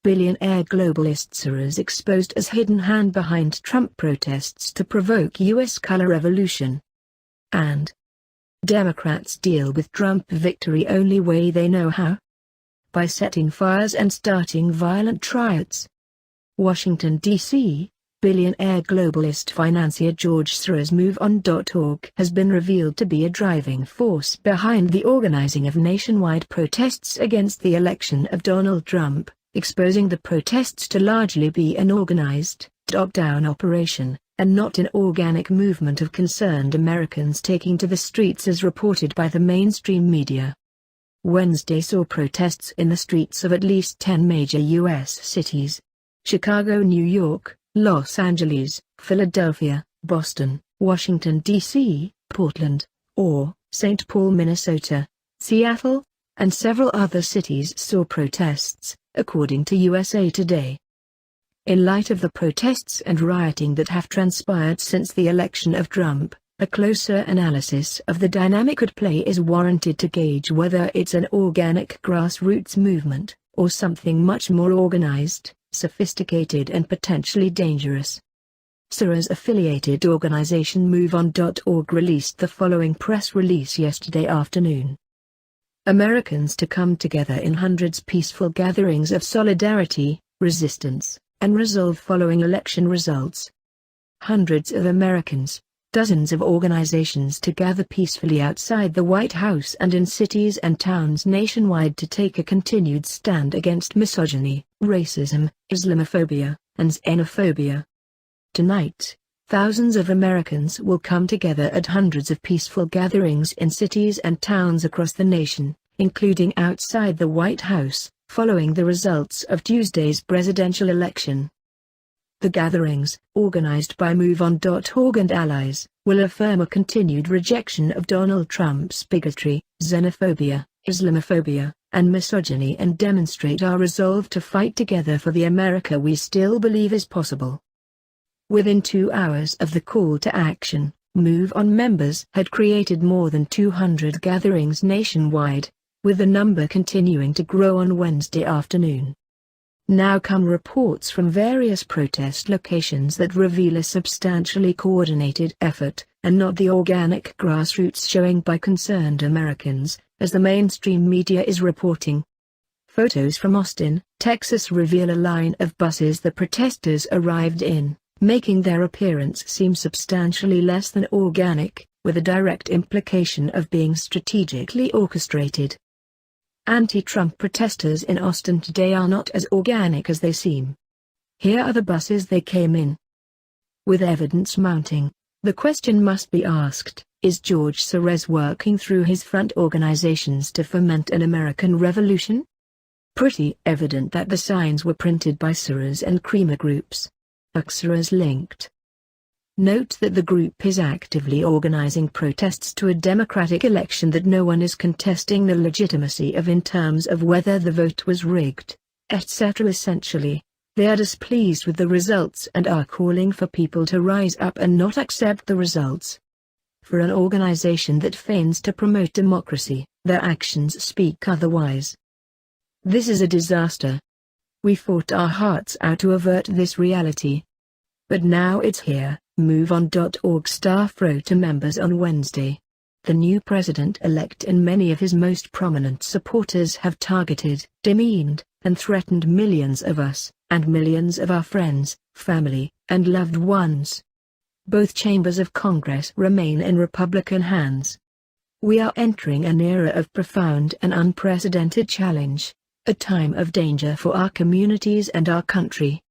billionaire globalist Soros exposed as hidden hand behind Trump protests to provoke U.S. color revolution. And Democrats deal with Trump victory only way they know how: by setting fires and starting violent riots. Washington, D.C., billionaire globalist financier George Soros' MoveOn.org has been revealed to be a driving force behind the organizing of nationwide protests against the election of Donald Trump, exposing the protests to largely be an organized, top-down operation, and not an organic movement of concerned Americans taking to the streets as reported by the mainstream media. Wednesday saw protests in the streets of at least 10 major U.S. cities: Chicago, New York, Los Angeles, Philadelphia, Boston, Washington, D.C., Portland, St. Paul, Minnesota, Seattle, and several other cities saw protests, according to USA Today. In light of the protests and rioting that have transpired since the election of Trump, a closer analysis of the dynamic at play is warranted to gauge whether it's an organic grassroots movement, or something much more organized, sophisticated and potentially dangerous. Soros-affiliated organization MoveOn.org released the following press release yesterday afternoon. Americans to come together in hundreds peaceful gatherings of solidarity, resistance, and resolve following election results. Hundreds of Americans, dozens of organizations to gather peacefully outside the White House and in cities and towns nationwide to take a continued stand against misogyny, racism, Islamophobia, and xenophobia. Tonight, thousands of Americans will come together at hundreds of peaceful gatherings in cities and towns across the nation, including outside the White House, following the results of Tuesday's presidential election. The gatherings, organized by MoveOn.org and allies, will affirm a continued rejection of Donald Trump's bigotry, xenophobia, Islamophobia, and misogyny and demonstrate our resolve to fight together for the America we still believe is possible. Within 2 hours of the call to action, MoveOn members had created more than 200 gatherings nationwide, with the number continuing to grow on Wednesday afternoon. Now come reports from various protest locations that reveal a substantially coordinated effort, and not the organic grassroots showing by concerned Americans, as the mainstream media is reporting. Photos from Austin, Texas reveal a line of buses the protesters arrived in, making their appearance seem substantially less than organic, with a direct implication of being strategically orchestrated. Anti-Trump protesters in Austin today are not as organic as they seem. Here are the buses they came in. With evidence mounting, the question must be asked, is George Soros working through his front organizations to foment an American revolution? Pretty evident that the signs were printed by Soros and Creamer groups. Soros linked. Note that the group is actively organizing protests to a democratic election that no one is contesting the legitimacy of in terms of whether the vote was rigged, etc. Essentially, they are displeased with the results and are calling for people to rise up and not accept the results. For an organization that feigns to promote democracy, their actions speak otherwise. This is a disaster. We fought our hearts out to avert this reality. But now it's here, MoveOn.org staff wrote to members on Wednesday. The new president-elect and many of his most prominent supporters have targeted, demeaned, and threatened millions of us, and millions of our friends, family, and loved ones. Both chambers of Congress remain in Republican hands. We are entering an era of profound and unprecedented challenge, a time of danger for our communities and our country.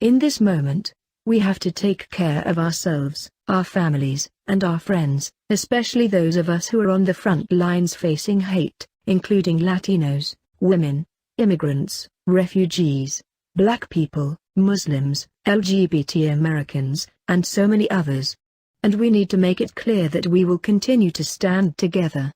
In this moment, we have to take care of ourselves, our families, and our friends, especially those of us who are on the front lines facing hate, including Latinos, women, immigrants, refugees, Black people, Muslims, LGBT Americans, and so many others. And we need to make it clear that we will continue to stand together.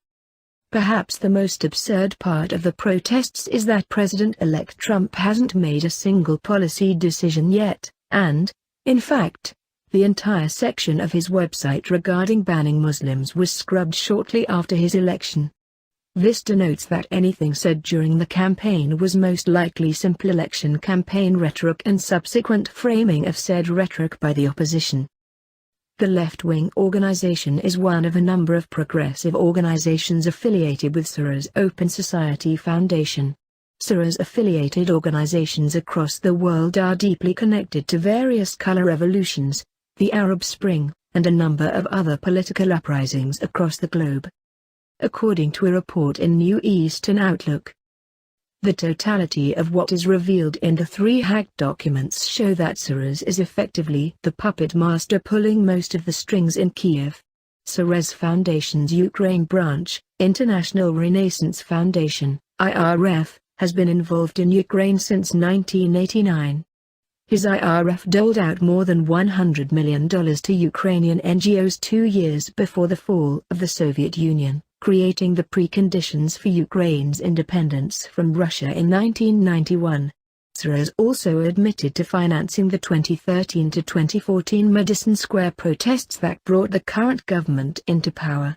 Perhaps the most absurd part of the protests is that President-elect Trump hasn't made a single policy decision yet, and, in fact, the entire section of his website regarding banning Muslims was scrubbed shortly after his election. This denotes that anything said during the campaign was most likely simple election campaign rhetoric and subsequent framing of said rhetoric by the opposition. The left-wing organization is one of a number of progressive organizations affiliated with Soros Open Society Foundation. Soros-affiliated organizations across the world are deeply connected to various color revolutions, the Arab Spring, and a number of other political uprisings across the globe. According to a report in New Eastern Outlook, the totality of what is revealed in the 3 hacked documents show that Soros is effectively the puppet master pulling most of the strings in Kiev. Soros Foundation's Ukraine branch, International Renaissance Foundation, IRF, has been involved in Ukraine since 1989. His IRF doled out more than $100 million to Ukrainian NGOs 2 years before the fall of the Soviet Union, creating the preconditions for Ukraine's independence from Russia in 1991. Soros also admitted to financing the 2013 to 2014 Madison Square protests that brought the current government into power.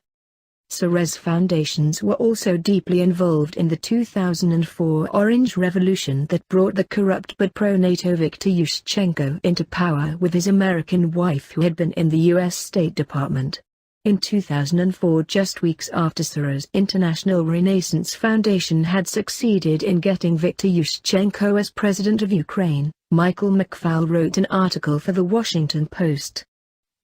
Soros foundations were also deeply involved in the 2004 Orange Revolution that brought the corrupt but pro-NATO Viktor Yushchenko into power with his American wife who had been in the U.S. State Department. In 2004, just weeks after Soros International Renaissance Foundation had succeeded in getting Viktor Yushchenko as president of Ukraine, Michael McFaul wrote an article for The Washington Post.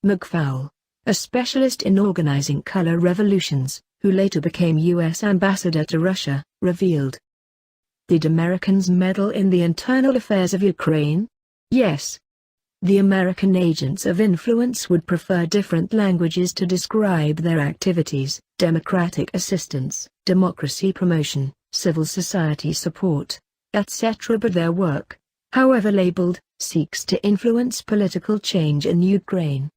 McFaul, a specialist in organizing color revolutions, who later became U.S. ambassador to Russia, revealed. Did Americans meddle in the internal affairs of Ukraine? Yes. The American agents of influence would prefer different languages to describe their activities: democratic assistance, democracy promotion, civil society support, etc. But their work, however labeled, seeks to influence political change in Ukraine.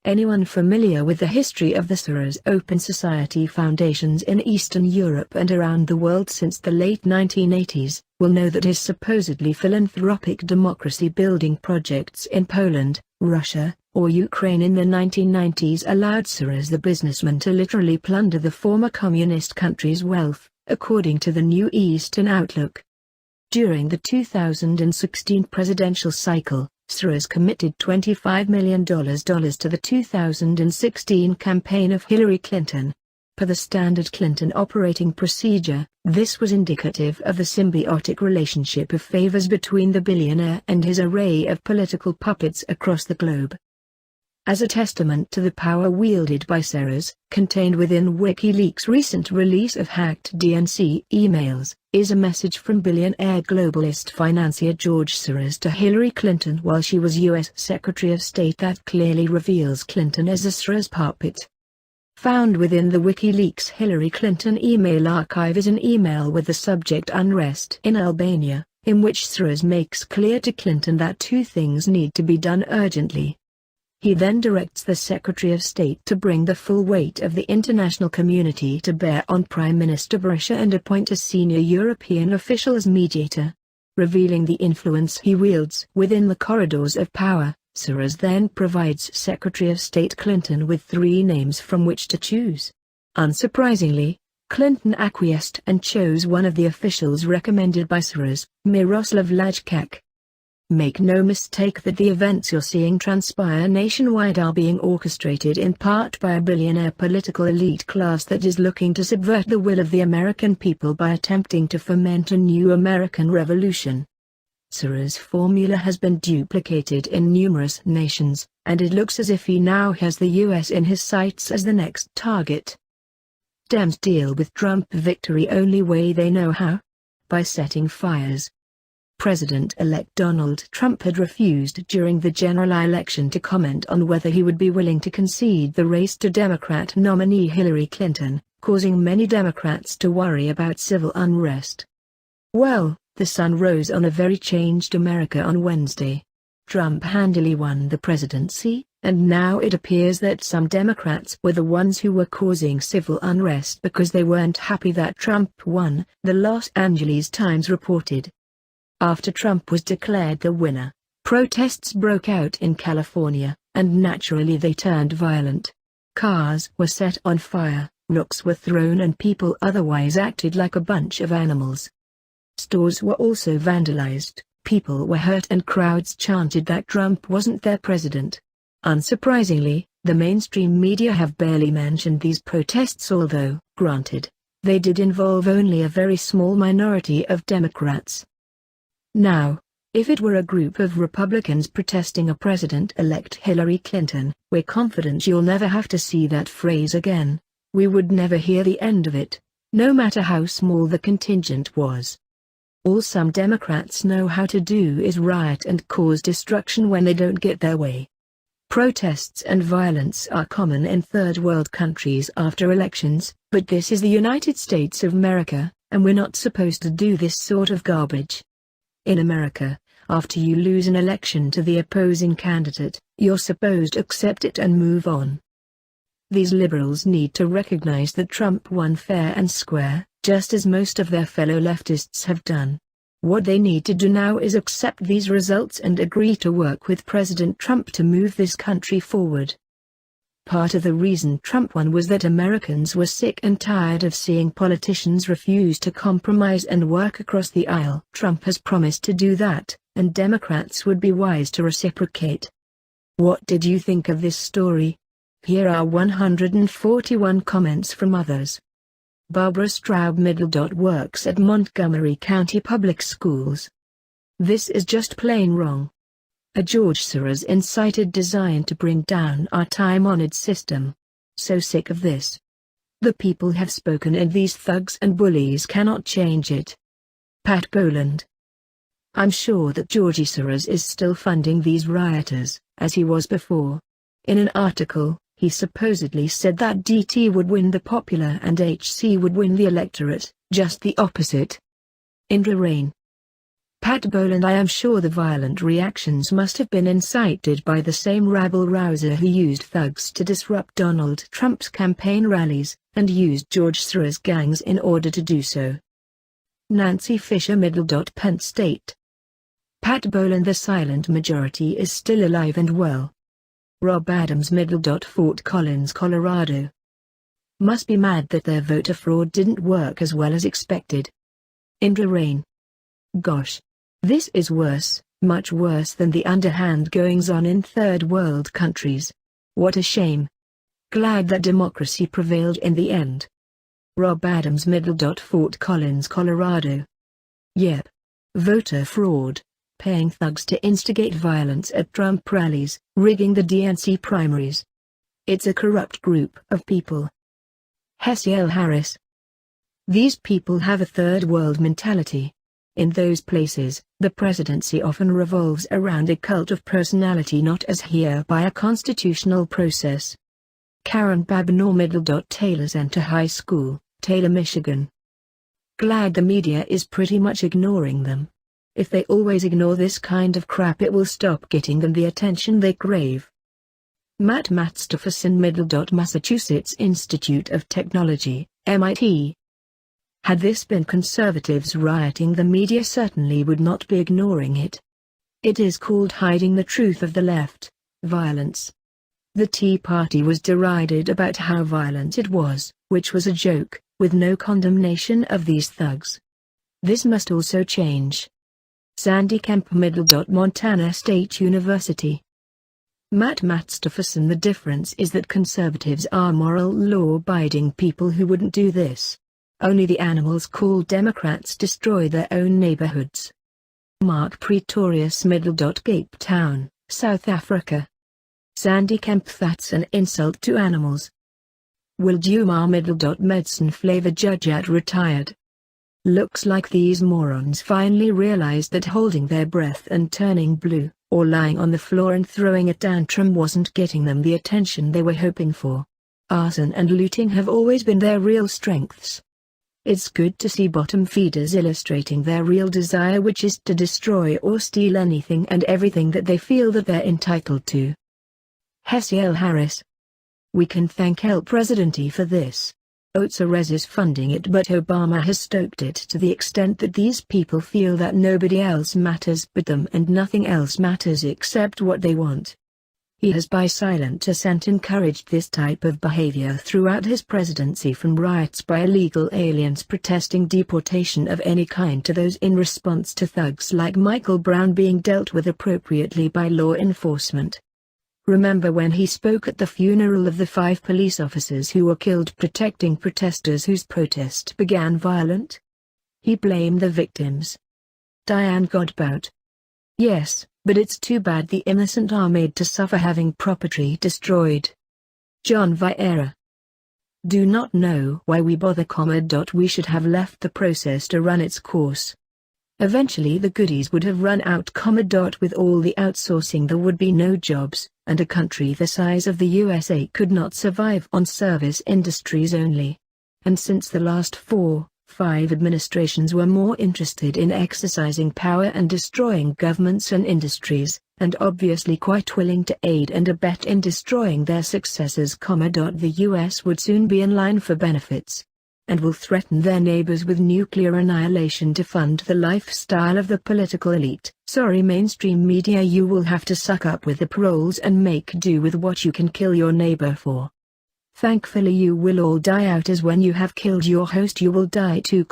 Anyone familiar with the history of the Soros Open Society Foundations in Eastern Europe and around the world since the late 1980s, will know that his supposedly philanthropic democracy-building projects in Poland, Russia, or Ukraine in the 1990s allowed Soros the businessman to literally plunder the former communist country's wealth, according to the New Eastern Outlook. During the 2016 presidential cycle, Soros committed $25 million to the 2016 campaign of Hillary Clinton. Per the standard Clinton operating procedure, this was indicative of the symbiotic relationship of favors between the billionaire and his array of political puppets across the globe. As a testament to the power wielded by Soros, contained within Wikileaks' recent release of hacked DNC emails, is a message from billionaire globalist financier George Soros to Hillary Clinton while she was U.S. Secretary of State that clearly reveals Clinton as a Soros puppet. Found within the Wikileaks Hillary Clinton email archive is an email with the subject "Unrest in Albania," in which Soros makes clear to Clinton that 2 things need to be done urgently. He then directs the Secretary of State to bring the full weight of the international community to bear on Prime Minister Berisha and appoint a senior European official as mediator. Revealing the influence he wields within the corridors of power, Soros then provides Secretary of State Clinton with 3 names from which to choose. Unsurprisingly, Clinton acquiesced and chose one of the officials recommended by Soros, Miroslav Lajčák. Make no mistake that the events you're seeing transpire nationwide are being orchestrated in part by a billionaire political elite class that is looking to subvert the will of the American people by attempting to foment a new American revolution. Soros' formula has been duplicated in numerous nations, and it looks as if he now has the U.S. in his sights as the next target. Dems deal with Trump victory only way they know how? By setting fires. President-elect Donald Trump had refused during the general election to comment on whether he would be willing to concede the race to Democrat nominee Hillary Clinton, causing many Democrats to worry about civil unrest. Well, the sun rose on a very changed America on Wednesday. Trump handily won the presidency, and now it appears that some Democrats were the ones who were causing civil unrest because they weren't happy that Trump won, the Los Angeles Times reported. After Trump was declared the winner, protests broke out in California, and naturally they turned violent. Cars were set on fire, Rocks were thrown and people otherwise acted like a bunch of animals. Stores were also vandalized, people were hurt and crowds chanted that Trump wasn't their president. Unsurprisingly, the mainstream media have barely mentioned these protests, although, granted, they did involve only a very small minority of Democrats. Now, if it were a group of Republicans protesting a President-elect Hillary Clinton, we're confident you'll never have to see that phrase again. We would never hear the end of it, no matter how small the contingent was. All some Democrats know how to do is riot and cause destruction when they don't get their way. Protests and violence are common in third world countries after elections, but this is the United States of America, and we're not supposed to do this sort of garbage. In America, after you lose an election to the opposing candidate, you're supposed to accept it and move on. These liberals need to recognize that Trump won fair and square, just as most of their fellow leftists have done. What they need to do now is accept these results and agree to work with President Trump to move this country forward. Part of the reason Trump won was that Americans were sick and tired of seeing politicians refuse to compromise and work across the aisle. Trump has promised to do that, and Democrats would be wise to reciprocate. What did you think of this story? Here are 141 comments from others. Barbara Straub works at Montgomery County Public Schools. This is just plain wrong. A George Soros incited design to bring down our time-honored system. So sick of this. The people have spoken and these thugs and bullies cannot change it. Pat Boland. I'm sure that George Soros is still funding these rioters, as he was before. In an article, he supposedly said that DT would win the popular and HC would win the electorate, just the opposite. Indra Rain. Pat Boland. I am sure the violent reactions must have been incited by the same rabble-rouser who used thugs to disrupt Donald Trump's campaign rallies, and used George Soros gangs in order to do so. Nancy Fisher. Penn State. Pat Boland. The silent majority is still alive and well. Rob Adams. Fort Collins, Colorado. Must be mad that their voter fraud didn't work as well as expected. Indra Rain. Gosh. This is worse, much worse than the underhand goings-on in third world countries. What a shame. Glad that democracy prevailed in the end. Rob Adams. Fort Collins, Colorado. Yep. Voter fraud. Paying thugs to instigate violence at Trump rallies, rigging the DNC primaries. It's a corrupt group of people. Hesiel Harris. These people have a third world mentality. In those places, the presidency often revolves around a cult of personality, not as here by a constitutional process. Karen Babineau. Taylor Center High School, Taylor, Michigan. Glad the media is pretty much ignoring them. If they always ignore this kind of crap, it will stop getting them the attention they crave. Matt Stephenson. Massachusetts Institute of Technology, MIT. Had this been conservatives rioting, the media certainly would not be ignoring it. It is called hiding the truth of the left, violence. The Tea Party was derided about how violent it was, which was a joke, with no condemnation of these thugs. This must also change. Sandy Kemp. Montana State University. Matt Stephenson. The difference is that conservatives are moral, law-abiding people who wouldn't do this. Only the animals called Democrats destroy their own neighborhoods. Mark Pretorius. Cape Town, South Africa. Sandy Kemp. That's an insult to animals. Will Dumar. Medicine flavor judge at retired. Looks like these morons finally realized that holding their breath and turning blue, or lying on the floor and throwing a tantrum wasn't getting them the attention they were hoping for. Arson and looting have always been their real strengths. It's good to see bottom feeders illustrating their real desire, which is to destroy or steal anything and everything that they feel that they're entitled to. Hesiel Harris. We can thank El Presidente for this. Soros is funding it, but Obama has stoked it to the extent that these people feel that nobody else matters but them and nothing else matters except what they want. He has by silent assent encouraged this type of behavior throughout his presidency, from riots by illegal aliens protesting deportation of any kind to those in response to thugs like Michael Brown being dealt with appropriately by law enforcement. Remember when he spoke at the funeral of the 5 police officers who were killed protecting protesters whose protest began violent? He blamed the victims. Diane Godbout. Yes, but it's too bad the innocent are made to suffer having property destroyed. John Vieira. Do not know why we bother, we should have left the process to run its course. Eventually the goodies would have run out, with all the outsourcing there would be no jobs, and a country the size of the USA could not survive on service industries only. And since the last 4-5 administrations were more interested in exercising power and destroying governments and industries, and obviously quite willing to aid and abet in destroying their successors, the US would soon be in line for benefits, and will threaten their neighbors with nuclear annihilation to fund the lifestyle of the political elite. Sorry mainstream media, you will have to suck up with the paroles and make do with what you can kill your neighbor for. Thankfully you will all die out, as when you have killed your host you will die too,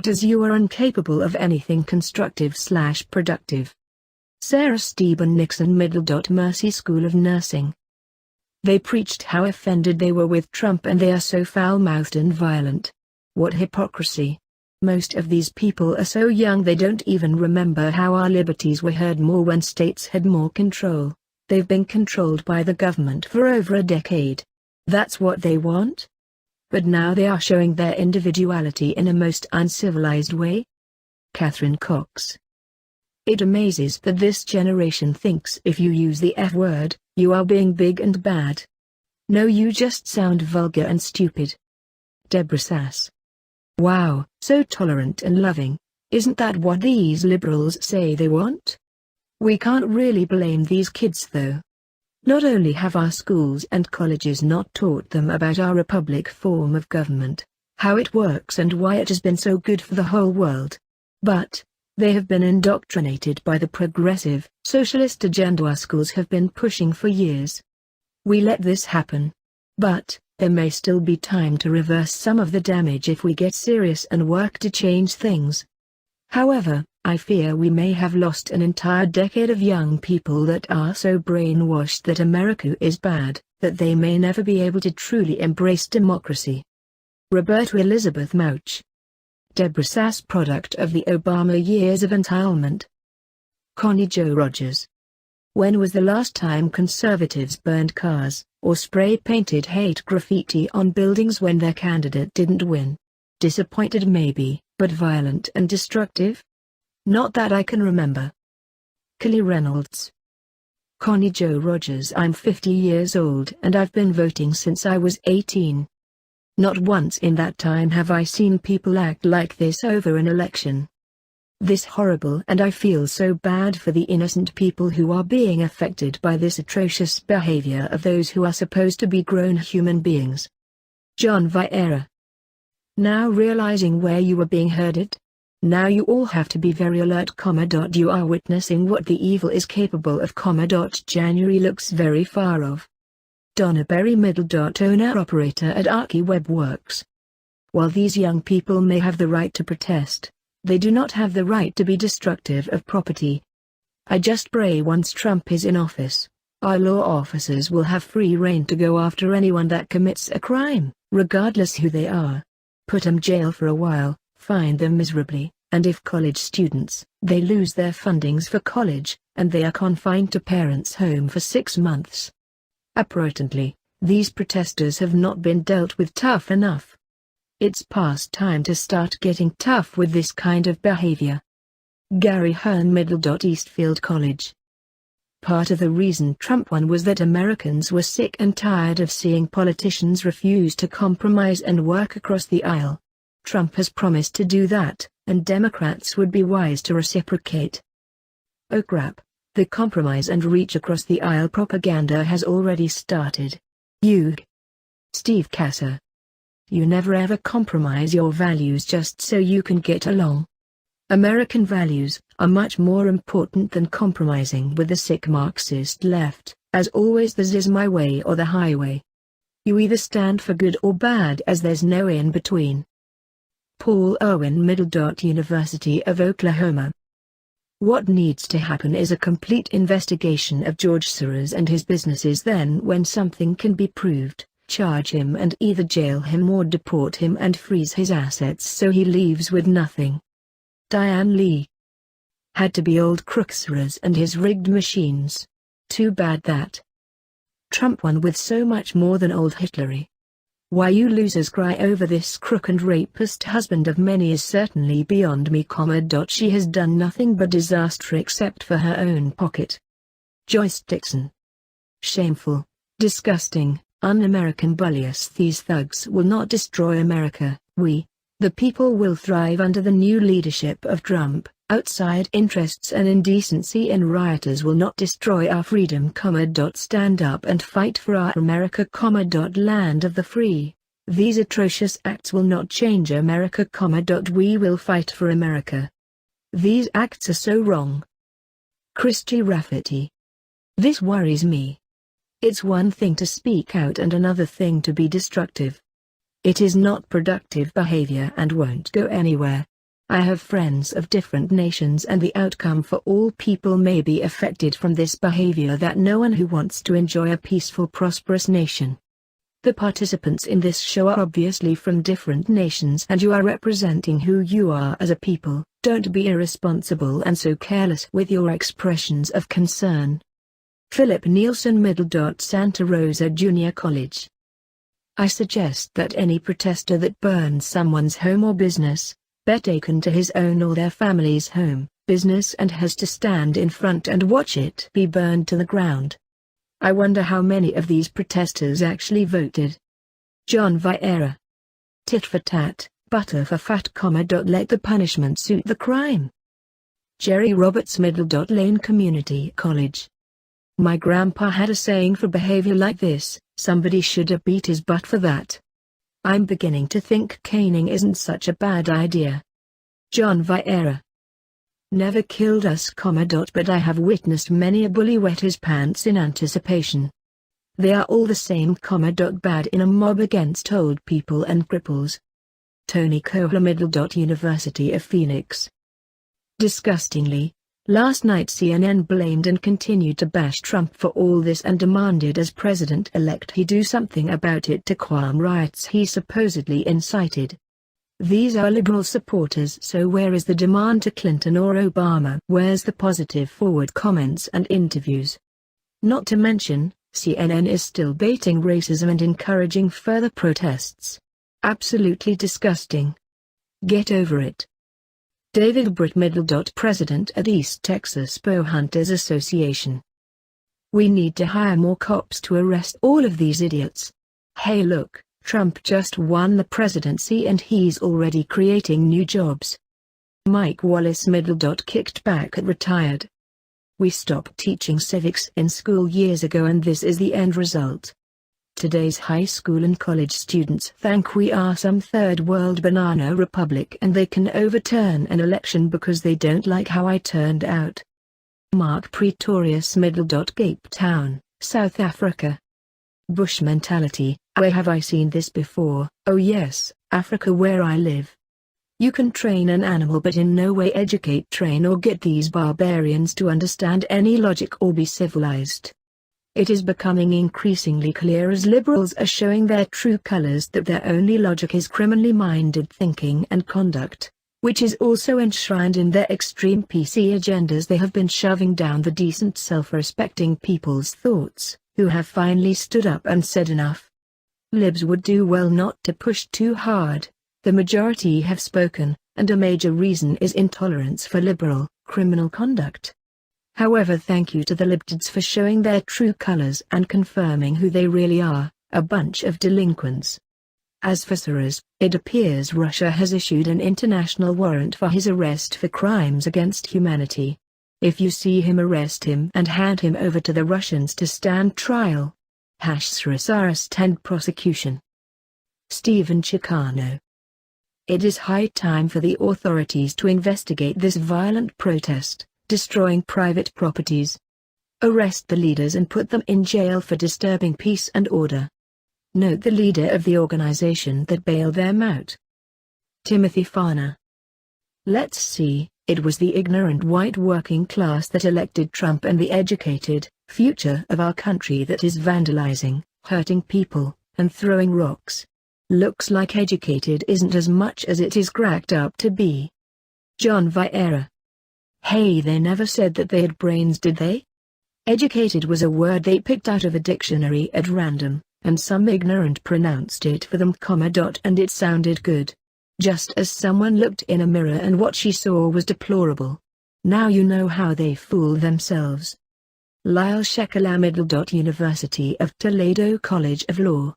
as you are incapable of anything constructive/productive. Sarah Stephen Nixon Mercy School of Nursing. They preached how offended they were with Trump, and they are so foul-mouthed and violent. What hypocrisy. Most of these people are so young they don't even remember how our liberties were heard more when states had more control. They've been controlled by the government for over a decade. That's what they want? But now they are showing their individuality in a most uncivilized way? Catherine Cox. It amazes that this generation thinks if you use the F word, you are being big and bad. No, you just sound vulgar and stupid. Deborah Sass. Wow, so tolerant and loving. Isn't that what these liberals say they want? We can't really blame these kids though. Not only have our schools and colleges not taught them about our republic form of government, how it works and why it has been so good for the whole world, but they have been indoctrinated by the progressive, socialist agenda our schools have been pushing for years. We let this happen. But there may still be time to reverse some of the damage if we get serious and work to change things. However, I fear we may have lost an entire decade of young people that are so brainwashed that America is bad, that they may never be able to truly embrace democracy. Roberta Elizabeth Mouch. Deborah Sass, product of the Obama years of entitlement. Connie Jo Rogers. When was the last time conservatives burned cars, or spray-painted hate graffiti on buildings when their candidate didn't win? Disappointed maybe, but violent and destructive? Not that I can remember. Kelly Reynolds. Connie Jo Rogers. I'm 50 years old and I've been voting since I was 18. Not once in that time have I seen people act like this over an election. This horrible, and I feel so bad for the innocent people who are being affected by this atrocious behavior of those who are supposed to be grown human beings. John Vieira. Now realizing where you were being herded? Now you all have to be very alert, you are witnessing what the evil is capable of, January looks very far off. Donna Berry owner-operator at Archie Web Works. While these young people may have the right to protest, they do not have the right to be destructive of property. I just pray once Trump is in office, our law officers will have free rein to go after anyone that commits a crime, regardless who they are. Put them in jail for a while, fine them miserably, and if college students, they lose their fundings for college, and they are confined to parents' home for 6 months. Apparently, these protesters have not been dealt with tough enough. It's past time to start getting tough with this kind of behavior. Gary Hearn Eastfield College. Part of the reason Trump won was that Americans were sick and tired of seeing politicians refuse to compromise and work across the aisle. Trump has promised to do that, and Democrats would be wise to reciprocate. Oh crap, the compromise and reach across the aisle propaganda has already started. Steve Kasser. You never ever compromise your values just so you can get along. American values are much more important than compromising with the sick Marxist left, As always, this is my way or the highway. You either stand for good or bad, as there's no in between. Paul Irwin, University of Oklahoma. What needs to happen is a complete investigation of George Soros and his businesses. Then, when something can be proved, charge him and either jail him or deport him and freeze his assets so he leaves with nothing. Diane Lee. Had to be old crook Soros and his rigged machines. Too bad that Trump won with so much more than old Hitlery. Why you losers cry over this crook and rapist husband of many is certainly beyond me. She has done nothing but disaster except for her own pocket. Joyce Dixon. Shameful, disgusting, un-American bullies. These thugs will not destroy America. We, the people, will thrive under the new leadership of Trump. Outside interests and indecency and rioters will not destroy our freedom. Stand up and fight for our America, land of the free. These atrocious acts will not change America, we will fight for America. These acts are so wrong. Christy Rafferty. This worries me. It's one thing to speak out and another thing to be destructive. It is not productive behavior and won't go anywhere. I have friends of different nations, and the outcome for all people may be affected from this behavior that no one who wants to enjoy a peaceful, prosperous nation. The participants in this show are obviously from different nations, and you are representing who you are as a people. Don't be irresponsible and so careless with your expressions of concern. Philip Nielsen, Santa Rosa Junior College. I suggest that any protester that burns someone's home or business, be taken to his own or their family's home, business, and has to stand in front and watch it be burned to the ground. I wonder how many of these protesters actually voted. John Vieira. Tit for tat, butter for fat, let the punishment suit the crime. Jerry Roberts, Lane Community College. My grandpa had a saying for behavior like this: somebody should have beat his butt for that. I'm beginning to think caning isn't such a bad idea. John Vieira. Never killed us, but I have witnessed many a bully wet his pants in anticipation. They are all the same, bad in a mob against old people and cripples. Tony Kohler, University of Phoenix. Disgustingly, last night CNN blamed and continued to bash Trump for all this and demanded as president-elect he do something about it to quell riots he supposedly incited. These are liberal supporters, so where is the demand to Clinton or Obama? Where's the positive forward comments and interviews? Not to mention, CNN is still baiting racism and encouraging further protests. Absolutely disgusting. Get over it. David Britt, President at East Texas Bow Hunters Association. We need to hire more cops to arrest all of these idiots. Hey look, Trump just won the presidency and he's already creating new jobs. Mike Wallace, kicked back at retired. We stopped teaching civics in school years ago and this is the end result. Today's high school and college students think we are some third world banana republic and they can overturn an election because they don't like how I turned out. Mark Pretorius, Cape Town, South Africa. Bush mentality. Where have I seen this before? Oh yes, Africa, where I live. You can train an animal but in no way educate, train or get these barbarians to understand any logic or be civilized. It is becoming increasingly clear as liberals are showing their true colors that their only logic is criminally minded thinking and conduct, which is also enshrined in their extreme PC agendas they have been shoving down the decent self-respecting people's thoughts, who have finally stood up and said enough. Libs would do well not to push too hard. The majority have spoken, and a major reason is intolerance for liberal, criminal conduct. However, thank you to the libtards for showing their true colors and confirming who they really are, a bunch of delinquents. As for Soros, it appears Russia has issued an international warrant for his arrest for crimes against humanity. If you see him, arrest him and hand him over to the Russians to stand trial. Soros arrest and prosecution. Stephen Chicano. It is high time for the authorities to investigate this violent protest, destroying private properties. Arrest the leaders and put them in jail for disturbing peace and order. Note the leader of the organization that bailed them out. Timothy Farner. Let's see, it was the ignorant white working class that elected Trump and the educated future of our country that is vandalizing, hurting people, and throwing rocks. Looks like educated isn't as much as it is cracked up to be. John Vieira. Hey, they never said that they had brains, did they? Educated was a word they picked out of a dictionary at random, and some ignorant pronounced it for them, and it sounded good. Just as someone looked in a mirror and what she saw was deplorable. Now you know how they fool themselves. Lyle Shekelamadl. University of Toledo College of Law.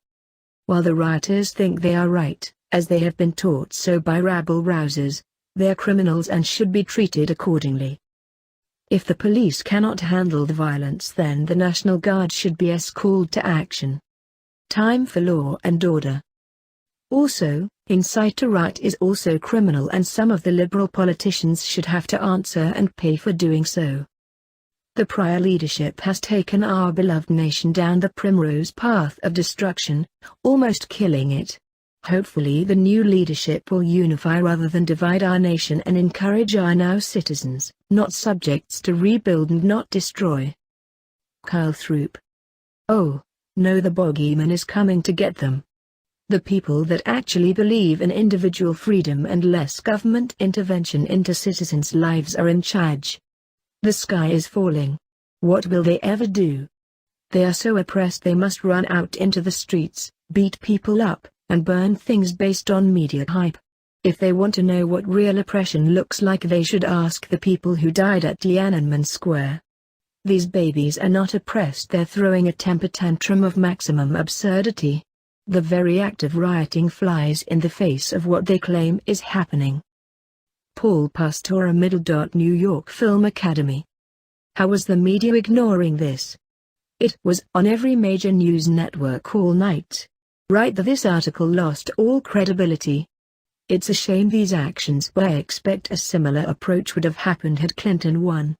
While the rioters think they are right, as they have been taught so by rabble-rousers, they are criminals and should be treated accordingly. If the police cannot handle the violence, then the National Guard should be called to action. Time for law and order. Also, incite to riot is also criminal, and some of the liberal politicians should have to answer and pay for doing so. The prior leadership has taken our beloved nation down the primrose path of destruction, almost killing it. Hopefully the new leadership will unify rather than divide our nation and encourage our now citizens, not subjects, to rebuild and not destroy. Kyle Throop. Oh, no, the bogeyman is coming to get them. The people that actually believe in individual freedom and less government intervention into citizens' lives are in charge. The sky is falling. What will they ever do? They are so oppressed they must run out into the streets, beat people up, and burn things based on media hype. If they want to know what real oppression looks like, they should ask the people who died at Tiananmen Square. These babies are not oppressed, they're throwing a temper tantrum of maximum absurdity. The very act of rioting flies in the face of what they claim is happening. Paul Pastora. New York Film Academy. How was the media ignoring this? It was on every major news network all night. Right, that this article lost all credibility. It's a shame these actions, but I expect a similar approach would have happened had Clinton won.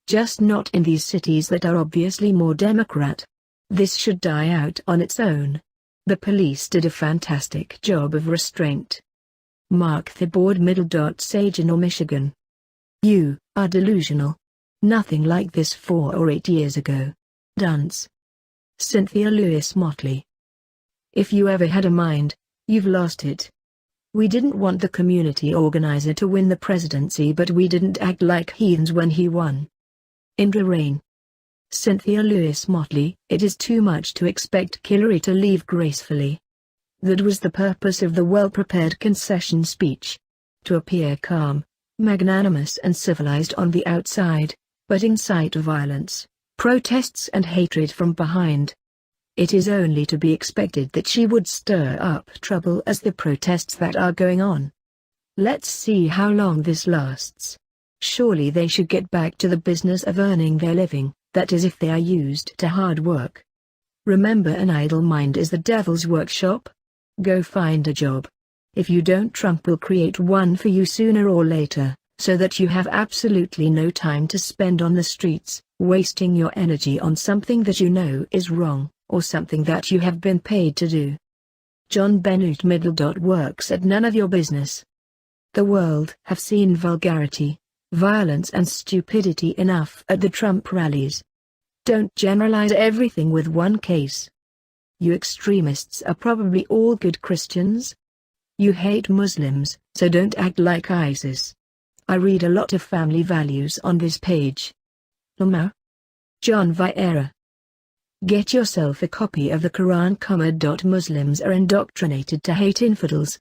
Just not in these cities that are obviously more Democrat. This should die out on its own. The police did a fantastic job of restraint. Mark Thibaud. Saginaw, Michigan. You are delusional. Nothing like this 4 or 8 years ago. Dunce. Cynthia Lewis Motley. If you ever had a mind, you've lost it. We didn't want the community organizer to win the presidency, but we didn't act like heathens when he won. Indra Rain. Cynthia Lewis Motley. It is too much to expect Hillary to leave gracefully. That was the purpose of the well-prepared concession speech. To appear calm, magnanimous and civilized on the outside, but incite violence, protests and hatred from behind. It is only to be expected that she would stir up trouble as the protests that are going on. Let's see how long this lasts. Surely they should get back to the business of earning their living, that is if they are used to hard work. Remember, an idle mind is the devil's workshop. Go find a job. If you don't, Trump will create one for you sooner or later, so that you have absolutely no time to spend on the streets, wasting your energy on something that you know is wrong, or something that you have been paid to do. John Bennett. Works at none of your business. The world have seen vulgarity, violence and stupidity enough at the Trump rallies. Don't generalize everything with one case. You extremists are probably all good Christians. You hate Muslims, so don't act like ISIS. I read a lot of family values on this page. Lamar. John Vieira. Get yourself a copy of the Quran. Muslims are indoctrinated to hate infidels.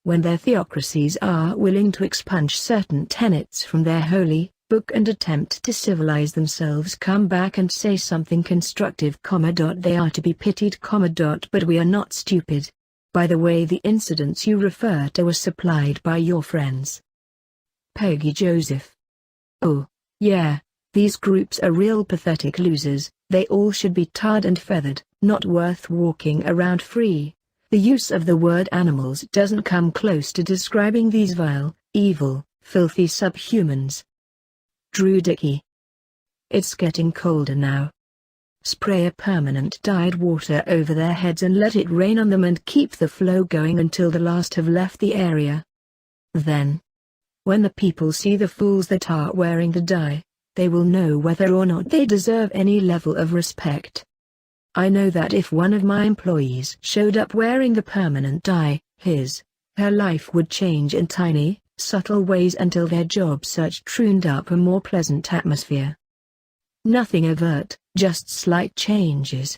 When their theocracies are willing to expunge certain tenets from their holy book and attempt to civilize themselves, come back and say something constructive. They are to be pitied. But we are not stupid. By the way, the incidents you refer to were supplied by your friends. Peggy Joseph. Oh, yeah, these groups are real pathetic losers. They all should be tarred and feathered, not worth walking around free. The use of the word animals doesn't come close to describing these vile, evil, filthy subhumans. Drew Dickey. It's getting colder now. Spray a permanent dyed water over their heads and let it rain on them and keep the flow going until the last have left the area. Then, when the people see the fools that are wearing the dye, they will know whether or not they deserve any level of respect. I know that if one of my employees showed up wearing the permanent dye, her life would change in tiny, subtle ways until their job search tuned up a more pleasant atmosphere. Nothing overt, just slight changes.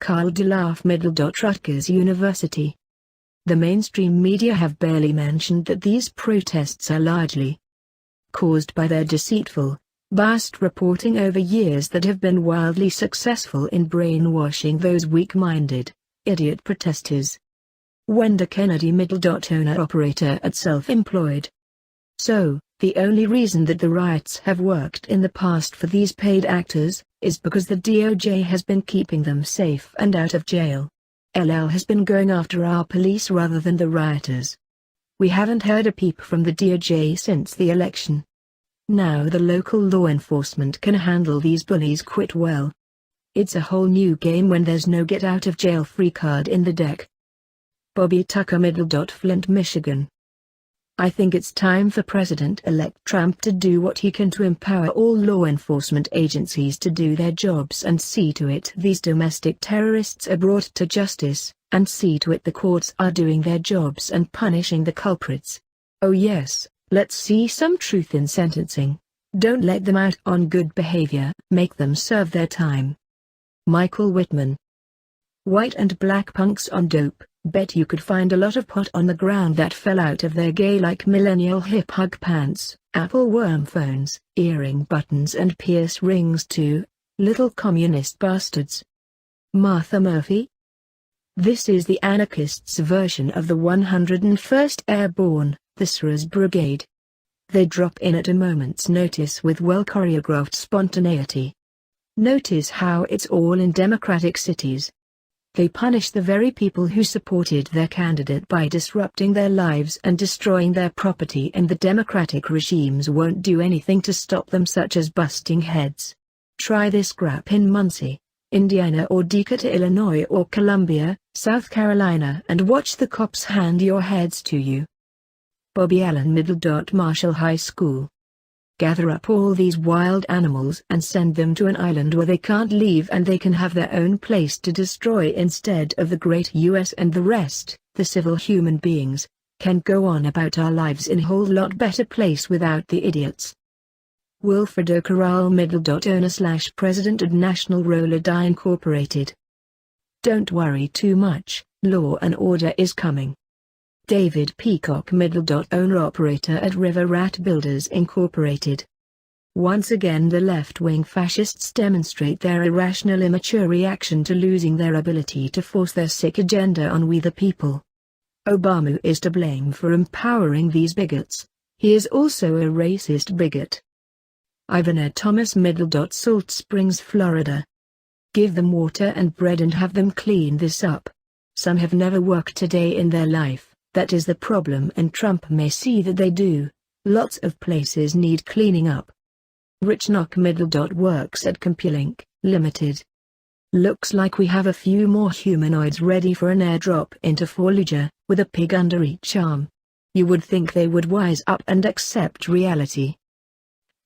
Carl DeLaff Rutgers University. The mainstream media have barely mentioned that these protests are largely caused by their deceitful, biased reporting over years that have been wildly successful in brainwashing those weak-minded, idiot protesters. Wenda Kennedy owner-operator at Self-Employed. So, the only reason that the riots have worked in the past for these paid actors, is because the DOJ has been keeping them safe and out of jail. LL has been going after our police rather than the rioters. We haven't heard a peep from the DOJ since the election. Now the local law enforcement can handle these bullies quite well. It's a whole new game when there's no get-out-of-jail-free card in the deck. Bobby Tucker Flint, Michigan. I think it's time for President-elect Trump to do what he can to empower all law enforcement agencies to do their jobs and see to it these domestic terrorists are brought to justice, and see to it the courts are doing their jobs and punishing the culprits. Oh yes, let's see some truth in sentencing. Don't let them out on good behavior, make them serve their time. Michael Whitman. White and black punks on dope. Bet you could find a lot of pot on the ground that fell out of their gay-like millennial hip hug pants, Apple worm phones, earring buttons and pierce rings too, little communist bastards. Martha Murphy? This is the anarchists' version of the 101st Airborne, the Soros Brigade. They drop in at a moment's notice with well-choreographed spontaneity. Notice how it's all in democratic cities. They punish the very people who supported their candidate by disrupting their lives and destroying their property, and the democratic regimes won't do anything to stop them, such as busting heads. Try this crap in Muncie, Indiana, or Decatur, Illinois, or Columbia, South Carolina, and watch the cops hand your heads to you. Bobby Allen Marshall High School. Gather up all these wild animals and send them to an island where they can't leave and they can have their own place to destroy instead of the great US, and the rest, the civil human beings, can go on about our lives in a whole lot better place without the idiots. Wilfredo Corral owner/president of National Roller Die Incorporated. Don't worry too much, law and order is coming. David Peacock owner-operator at River Rat Builders Incorporated. Once again the left-wing fascists demonstrate their irrational, immature reaction to losing their ability to force their sick agenda on we the people. Obama is to blame for empowering these bigots. He is also a racist bigot. Ivan Thomas Salt Springs, Florida. Give them water and bread and have them clean this up. Some have never worked a day in their life. That is the problem, and Trump may see that they do. Lots of places need cleaning up. Rich Knock works at CompuLink, Limited. Looks like we have a few more humanoids ready for an airdrop into Fallujah, with a pig under each arm. You would think they would wise up and accept reality.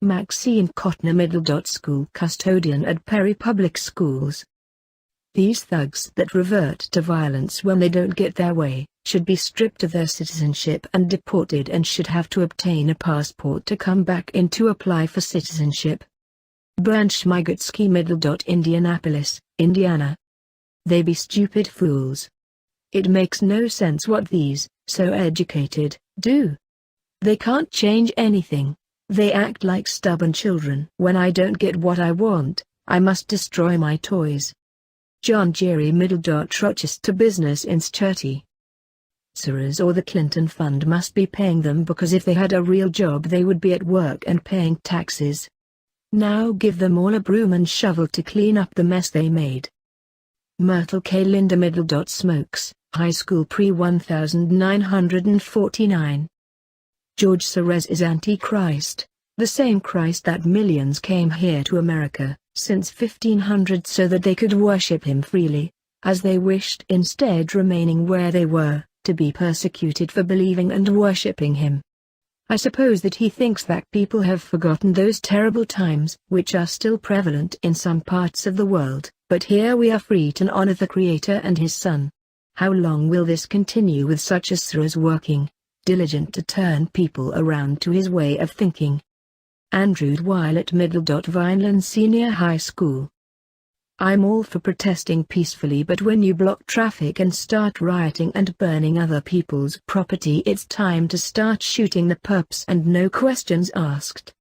Maxine Kotner School custodian at Perry Public Schools. These thugs that revert to violence when they don't get their way, should be stripped of their citizenship and deported, and should have to obtain a passport to come back in to apply for citizenship. Bernd Schmigatsky Indianapolis, Indiana. They be stupid fools. It makes no sense what these, so educated, do. They can't change anything. They act like stubborn children. When I don't get what I want, I must destroy my toys. John Jerry Rochester Business Institute. Soros or the Clinton Fund must be paying them, because if they had a real job they would be at work and paying taxes. Now give them all a broom and shovel to clean up the mess they made. Myrtle K. Linda Smokes, High School pre-1949. George Soros is Antichrist. The same Christ that millions came here to America since 1500 so that they could worship him freely, as they wished, instead remaining where they were, to be persecuted for believing and worshipping him. I suppose that he thinks that people have forgotten those terrible times which are still prevalent in some parts of the world, but here we are free to honor the Creator and his Son. How long will this continue with such as Soros working, diligent to turn people around to his way of thinking? Andrew Weil at Vineland Senior High School. I'm all for protesting peacefully, but when you block traffic and start rioting and burning other people's property, it's time to start shooting the perps and no questions asked.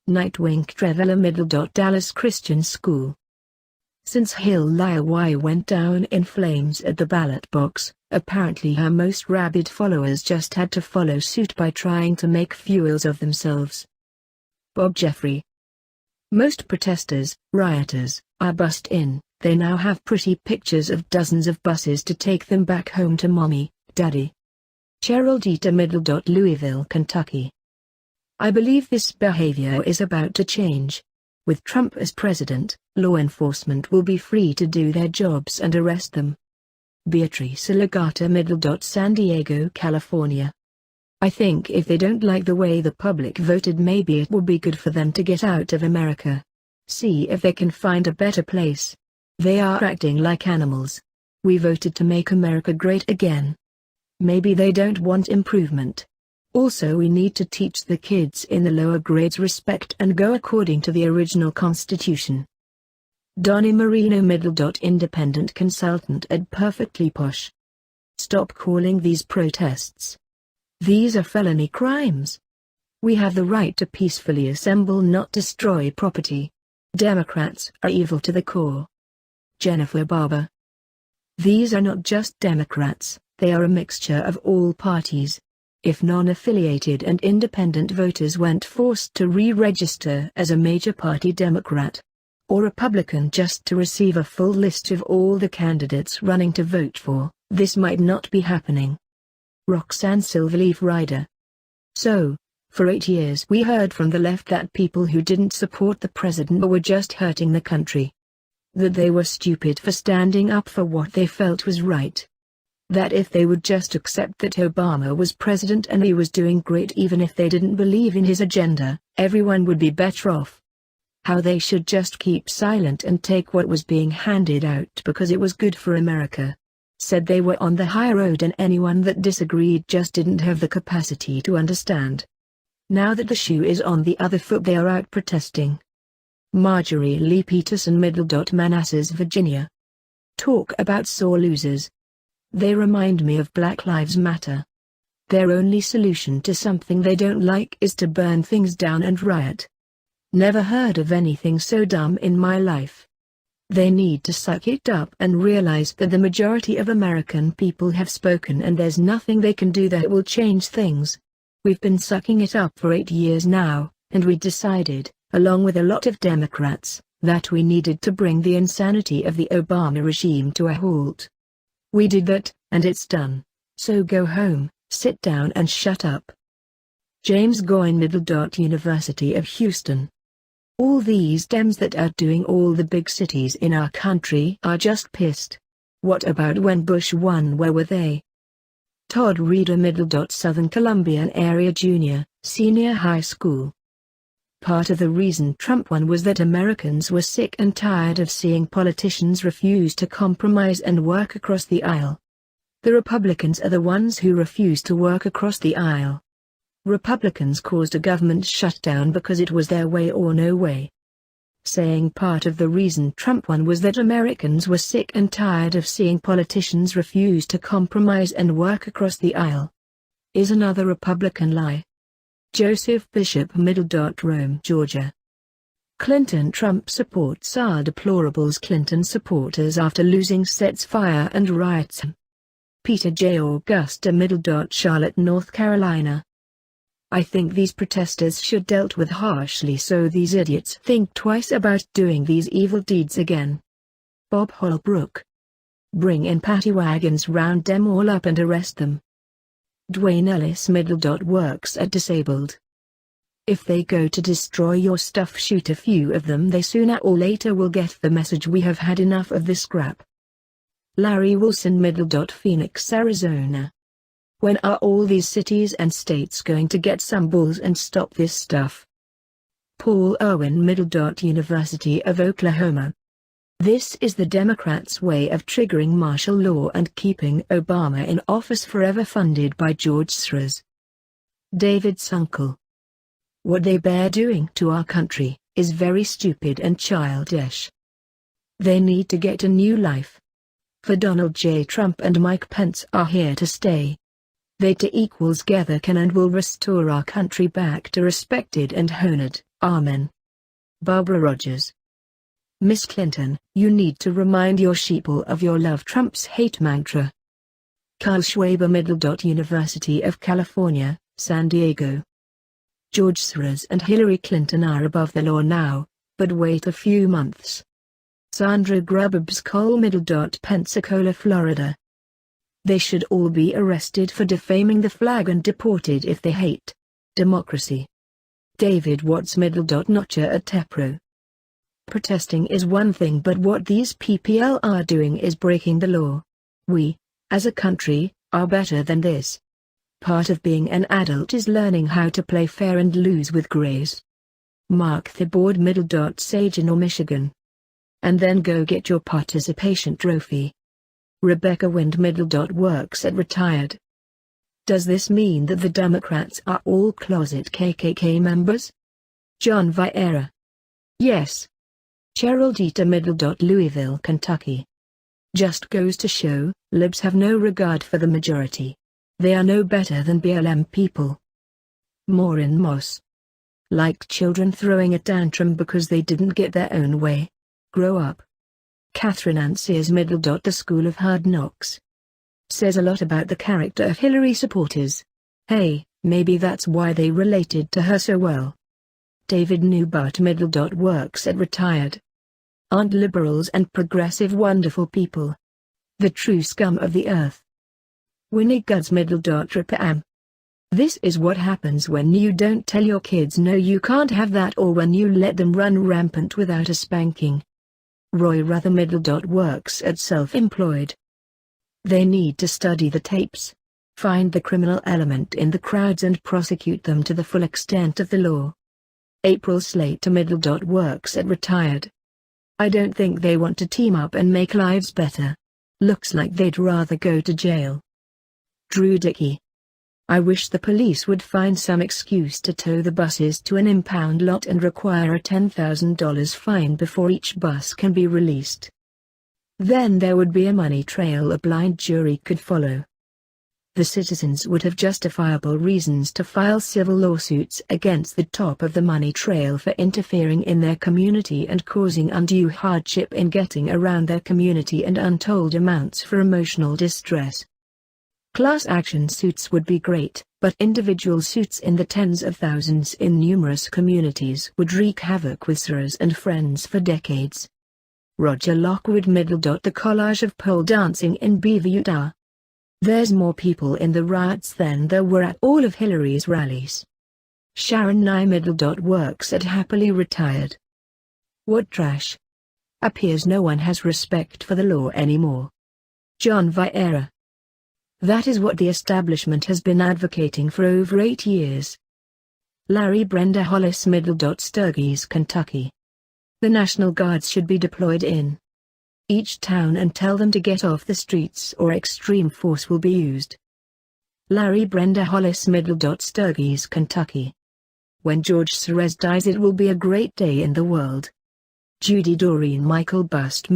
Nightwing Trevella Dallas Christian School. Since Hill Liawai went down in flames at the ballot box, apparently her most rabid followers just had to follow suit by trying to make fools of themselves. Bob Jeffrey. Most protesters, rioters, are bussed in. They now have pretty pictures of dozens of buses to take them back home to mommy, daddy. Cheryl Dieter Louisville, Kentucky. I believe this behavior is about to change. With Trump as president, law enforcement will be free to do their jobs and arrest them. Beatrice Legata San Diego, California. I think if they don't like the way the public voted, maybe it will be good for them to get out of America. See if they can find a better place. They are acting like animals. We voted to make America great again. Maybe they don't want improvement. Also, we need to teach the kids in the lower grades respect and go according to the original Constitution. Donnie Marino Independent consultant at Perfectly Posh. Stop calling these protests. These are felony crimes. We have the right to peacefully assemble, not destroy property. Democrats are evil to the core. Jennifer Barber. These are not just Democrats, they are a mixture of all parties. If non-affiliated and independent voters weren't forced to re-register as a major party Democrat or Republican just to receive a full list of all the candidates running to vote for, this might not be happening. Roxanne Silverleaf Ryder. So, for 8 years we heard from the left that people who didn't support the president were just hurting the country. That they were stupid for standing up for what they felt was right. That if they would just accept that Obama was president and he was doing great even if they didn't believe in his agenda, everyone would be better off. How they should just keep silent and take what was being handed out because it was good for America. Said they were on the high road and anyone that disagreed just didn't have the capacity to understand. Now that the shoe is on the other foot, they are out protesting. Marjorie Lee Peterson Manassas, Virginia. Talk about sore losers. They remind me of Black Lives Matter. Their only solution to something they don't like is to burn things down and riot. Never heard of anything so dumb in my life. They need to suck it up and realize that the majority of American people have spoken and there's nothing they can do that will change things. We've been sucking it up for 8 years now, and we decided, along with a lot of Democrats, that we needed to bring the insanity of the Obama regime to a halt. We did that, and it's done. So go home, sit down and shut up. James Goin University of Houston. All these Dems that are doing all the big cities in our country are just pissed. What about when Bush won? Where were they? Todd Reeder Southern Columbia Area Junior, Senior High School. Part of the reason Trump won was that Americans were sick and tired of seeing politicians refuse to compromise and work across the aisle. The Republicans are the ones who refuse to work across the aisle. Republicans caused a government shutdown because it was their way or no way. Saying part of the reason Trump won was that Americans were sick and tired of seeing politicians refuse to compromise and work across the aisle is another Republican lie. Joseph Bishop Rome, Georgia. Clinton-Trump supports are deplorables. Clinton supporters after losing sets fire and riots. Peter J. Augusta Charlotte, North Carolina. I think these protesters should dealt with harshly so these idiots think twice about doing these evil deeds again. Bob Holbrook. Bring in paddy wagons, round them all up and arrest them. Dwayne Ellis works at Disabled. If they go to destroy your stuff, shoot a few of them. They sooner or later will get the message. We have had enough of this crap. Larry Wilson, Phoenix, Arizona. When are all these cities and states going to get some balls and stop this stuff? Paul Irwin, University of Oklahoma. This is the Democrats' way of triggering martial law and keeping Obama in office forever, funded by George Soros. David Sunkel. What they bear doing to our country is very stupid and childish. They need to get a new life. For Donald J. Trump and Mike Pence are here to stay. They together can and will restore our country back to respected and honored. Amen. Barbara Rogers. Miss Clinton, you need to remind your sheeple of your love Trump's hate mantra. Carl Schwaber, University of California, San Diego. George Soros and Hillary Clinton are above the law now, but wait a few months. Sandra Grubbs Cole, Pensacola, Florida. They should all be arrested for defaming the flag and deported if they hate democracy. David Watts, Notcher at Tepro. Protesting is one thing, but what these people are doing is breaking the law. We, as a country, are better than this. Part of being an adult is learning how to play fair and lose with grace. Mark the board, Saginaw, Michigan. And then go get your participation trophy. Rebecca Wind, works at Retired. Does this mean that the Democrats are all closet KKK members? John Vieira. Yes. Cheryl Dieter, Louisville, Kentucky. Just goes to show, libs have no regard for the majority. They are no better than BLM people. Maureen Moss. Like children throwing a tantrum because they didn't get their own way. Grow up. Catherine Ann Sears, The School of Hard Knocks. Says a lot about the character of Hillary supporters. Hey, maybe that's why they related to her so well. David Newbart, works at Retired. Aren't liberals and progressive wonderful people? The true scum of the earth. Winnie Goods, Ripam. This is what happens when you don't tell your kids no, you can't have that, or when you let them run rampant without a spanking. Roy Ruther, works at Self-Employed. They need to study the tapes. Find the criminal element in the crowds and prosecute them to the full extent of the law. April Slater, works at Retired. I don't think they want to team up and make lives better. Looks like they'd rather go to jail. Drew Dickey. I wish the police would find some excuse to tow the buses to an impound lot and require a $10,000 fine before each bus can be released. Then there would be a money trail a blind jury could follow. The citizens would have justifiable reasons to file civil lawsuits against the top of the money trail for interfering in their community and causing undue hardship in getting around their community and untold amounts for emotional distress. Class action suits would be great, but individual suits in the tens of thousands in numerous communities would wreak havoc with Soros and friends for decades. Roger Lockwood, The collage of pole dancing in Beaver, Utah. There's more people in the riots than there were at all of Hillary's rallies. Sharon Nye, works at Happily Retired. What trash. Appears no one has respect for the law anymore. John Vieira. That is what the establishment has been advocating for over 8 years. Larry Brenda Hollis, Sturgis, Kentucky. The National Guards should be deployed in each town and tell them to get off the streets or extreme force will be used. Larry Brenda Hollis, Sturgis, Kentucky. When George Soros dies, it will be a great day in the world. Judy Doreen Michael Bust,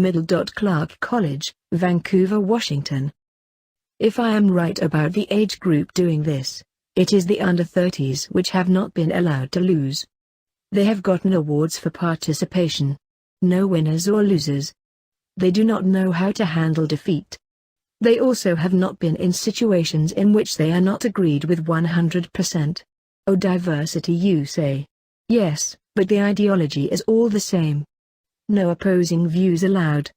Clark College, Vancouver, Washington. If I am right about the age group doing this, it is the under 30s which have not been allowed to lose. They have gotten awards for participation. No winners or losers. They do not know how to handle defeat. They also have not been in situations in which they are not agreed with 100%. Oh, diversity, you say? Yes, but the ideology is all the same. No opposing views allowed.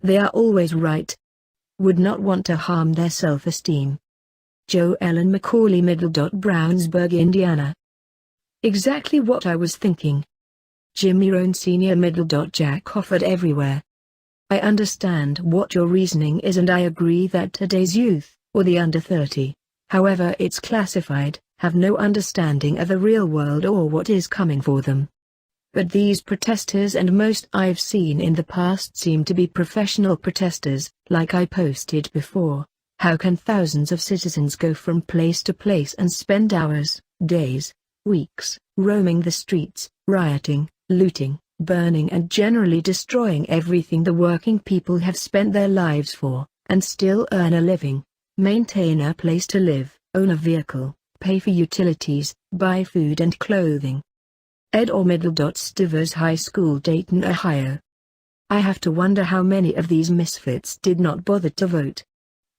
They are always right. Would not want to harm their self-esteem. Joe Ellen McCauley, Brownsburg, Indiana. Exactly what I was thinking. Jimmy Rohn Sr. Jack offered everywhere. I understand what your reasoning is and I agree that today's youth, or the under 30, however it's classified, have no understanding of the real world or what is coming for them. But these protesters and most I've seen in the past seem to be professional protesters, like I posted before. How can thousands of citizens go from place to place and spend hours, days, weeks, roaming the streets, rioting, looting, burning and generally destroying everything the working people have spent their lives for, and still earn a living, maintain a place to live, own a vehicle, pay for utilities, buy food and clothing? Ed or Stivers High School, Dayton, Ohio. I have to wonder how many of these misfits did not bother to vote.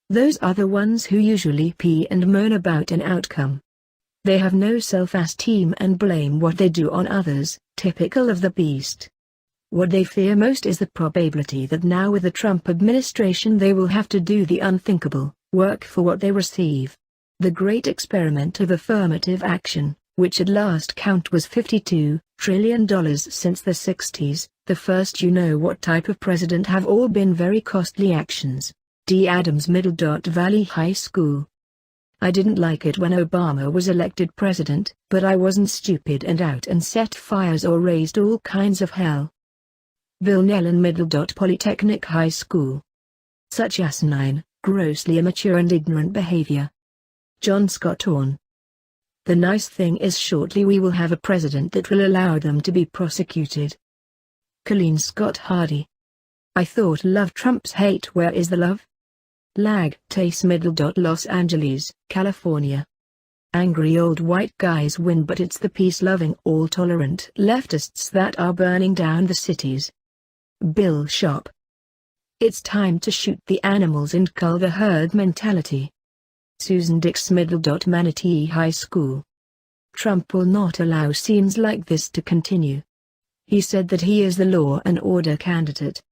Those are the ones who usually pee and moan about an outcome. They have no self-esteem and blame what they do on others, typical of the beast. What they fear most is the probability that now with the Trump administration they will have to do the unthinkable, work for what they receive. The great experiment of affirmative action, which at last count was $52 trillion since the 60s, the first you know what type of president, have all been very costly actions. D. Adams Valley High School. I didn't like it when Obama was elected president, but I wasn't stupid and out and set fires or raised all kinds of hell. Bill Nellen Polytechnic High School. Such asinine, grossly immature and ignorant behavior. John Scott Orn. The nice thing is shortly we will have a president that will allow them to be prosecuted. Colleen Scott Hardy. I thought love trumps hate. Where is the love? Lag Tace Los Angeles, California. Angry old white guys win, but it's the peace-loving, all-tolerant leftists that are burning down the cities. Bill Shop. It's time to shoot the animals and cull the herd mentality. Susan Dix Manatee High School. Trump will not allow scenes like this to continue. He said that he is the law and order candidate.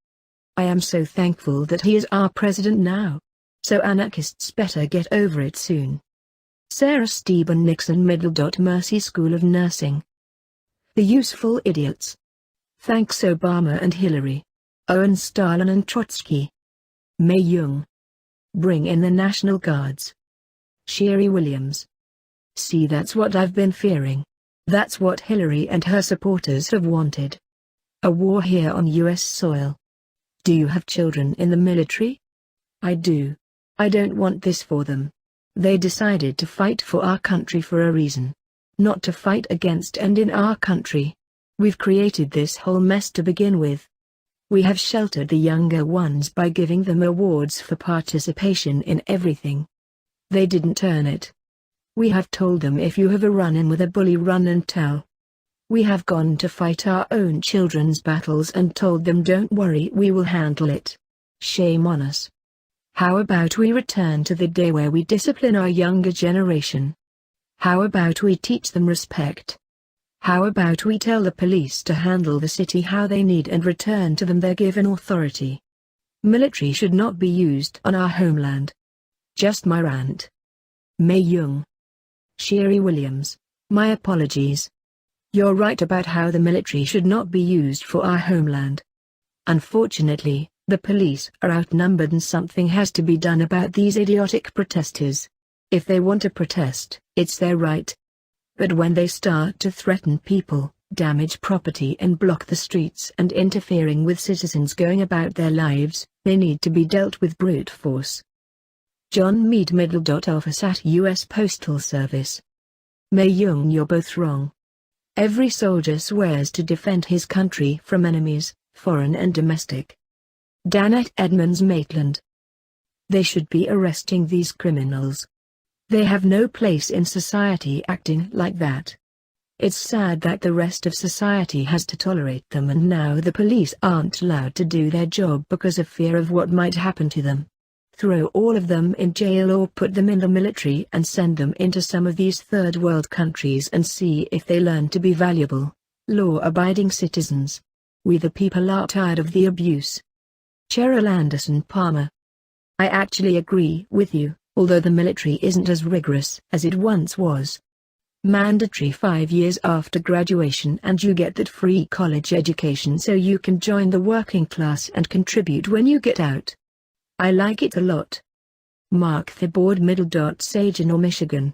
I am so thankful that he is our president now. So anarchists better get over it soon. Sarah Stephen Nixon Mercy School of Nursing. The useful idiots. Thanks Obama and Hillary. Owen Stalin and Trotsky. Mae Young. Bring in the National Guards. Sherry Williams. See, that's what I've been fearing. That's what Hillary and her supporters have wanted. A war here on U.S. soil. Do you have children in the military? I do. I don't want this for them. They decided to fight for our country for a reason. Not to fight against and in our country. We've created this whole mess to begin with. We have sheltered the younger ones by giving them awards for participation in everything. They didn't earn it. We have told them if you have a run-in with a bully, run and tell. We have gone to fight our own children's battles and told them don't worry, we will handle it. Shame on us. How about we return to the day where we discipline our younger generation? How about we teach them respect? How about we tell the police to handle the city how they need and return to them their given authority? Military should not be used on our homeland. Just my rant. Mae Young. Sherry Williams, my apologies. You're right about how the military should not be used for our homeland. Unfortunately, the police are outnumbered and something has to be done about these idiotic protesters. If they want to protest, it's their right. But when they start to threaten people, damage property and block the streets and interfering with citizens going about their lives, they need to be dealt with brute force. John Mead Office at U.S. Postal Service. Mae Young, you're both wrong. Every soldier swears to defend his country from enemies, foreign and domestic. Danette Edmonds Maitland. They should be arresting these criminals. They have no place in society acting like that. It's sad that the rest of society has to tolerate them and now the police aren't allowed to do their job because of fear of what might happen to them. Throw all of them in jail or put them in the military and send them into some of these third world countries and see if they learn to be valuable, law-abiding citizens. We the people are tired of the abuse. Cheryl Anderson Palmer. I actually agree with you, although the military isn't as rigorous as it once was. Mandatory 5 years after graduation, and you get that free college education so you can join the working class and contribute when you get out. I like it a lot. Mark the board. Saginaw, Michigan.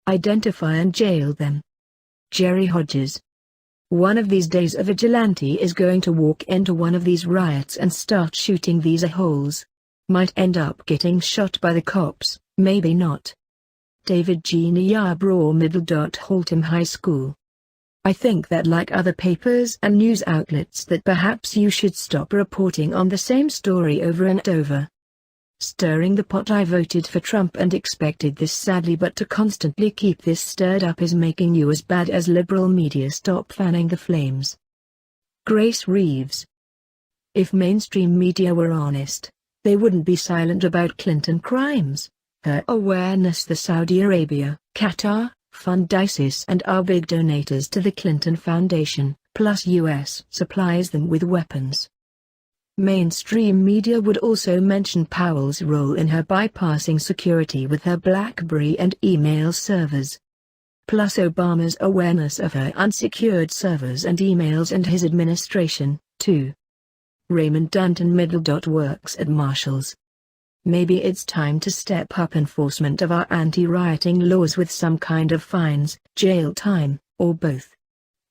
Identify and jail them. Jerry Hodges. One of these days a vigilante is going to walk into one of these riots and start shooting these a-holes. Might end up getting shot by the cops, maybe not. David G. Yarbrough. Haltom High School. I think that, like other papers and news outlets, that perhaps you should stop reporting on the same story over and over. Stirring the pot. I voted for Trump and expected this sadly, but to constantly keep this stirred up is making you as bad as liberal media. Stop fanning the flames. Grace Reeves. If mainstream media were honest, they wouldn't be silent about Clinton crimes. Her awareness. The Saudi Arabia, Qatar, fund ISIS and are big donators to the Clinton Foundation, plus US supplies them with weapons. Mainstream media would also mention Powell's role in her bypassing security with her BlackBerry and email servers. Plus Obama's awareness of her unsecured servers and emails and his administration, too. Raymond Dunton. Works at Marshall's. Maybe it's time to step up enforcement of our anti-rioting laws with some kind of fines, jail time, or both.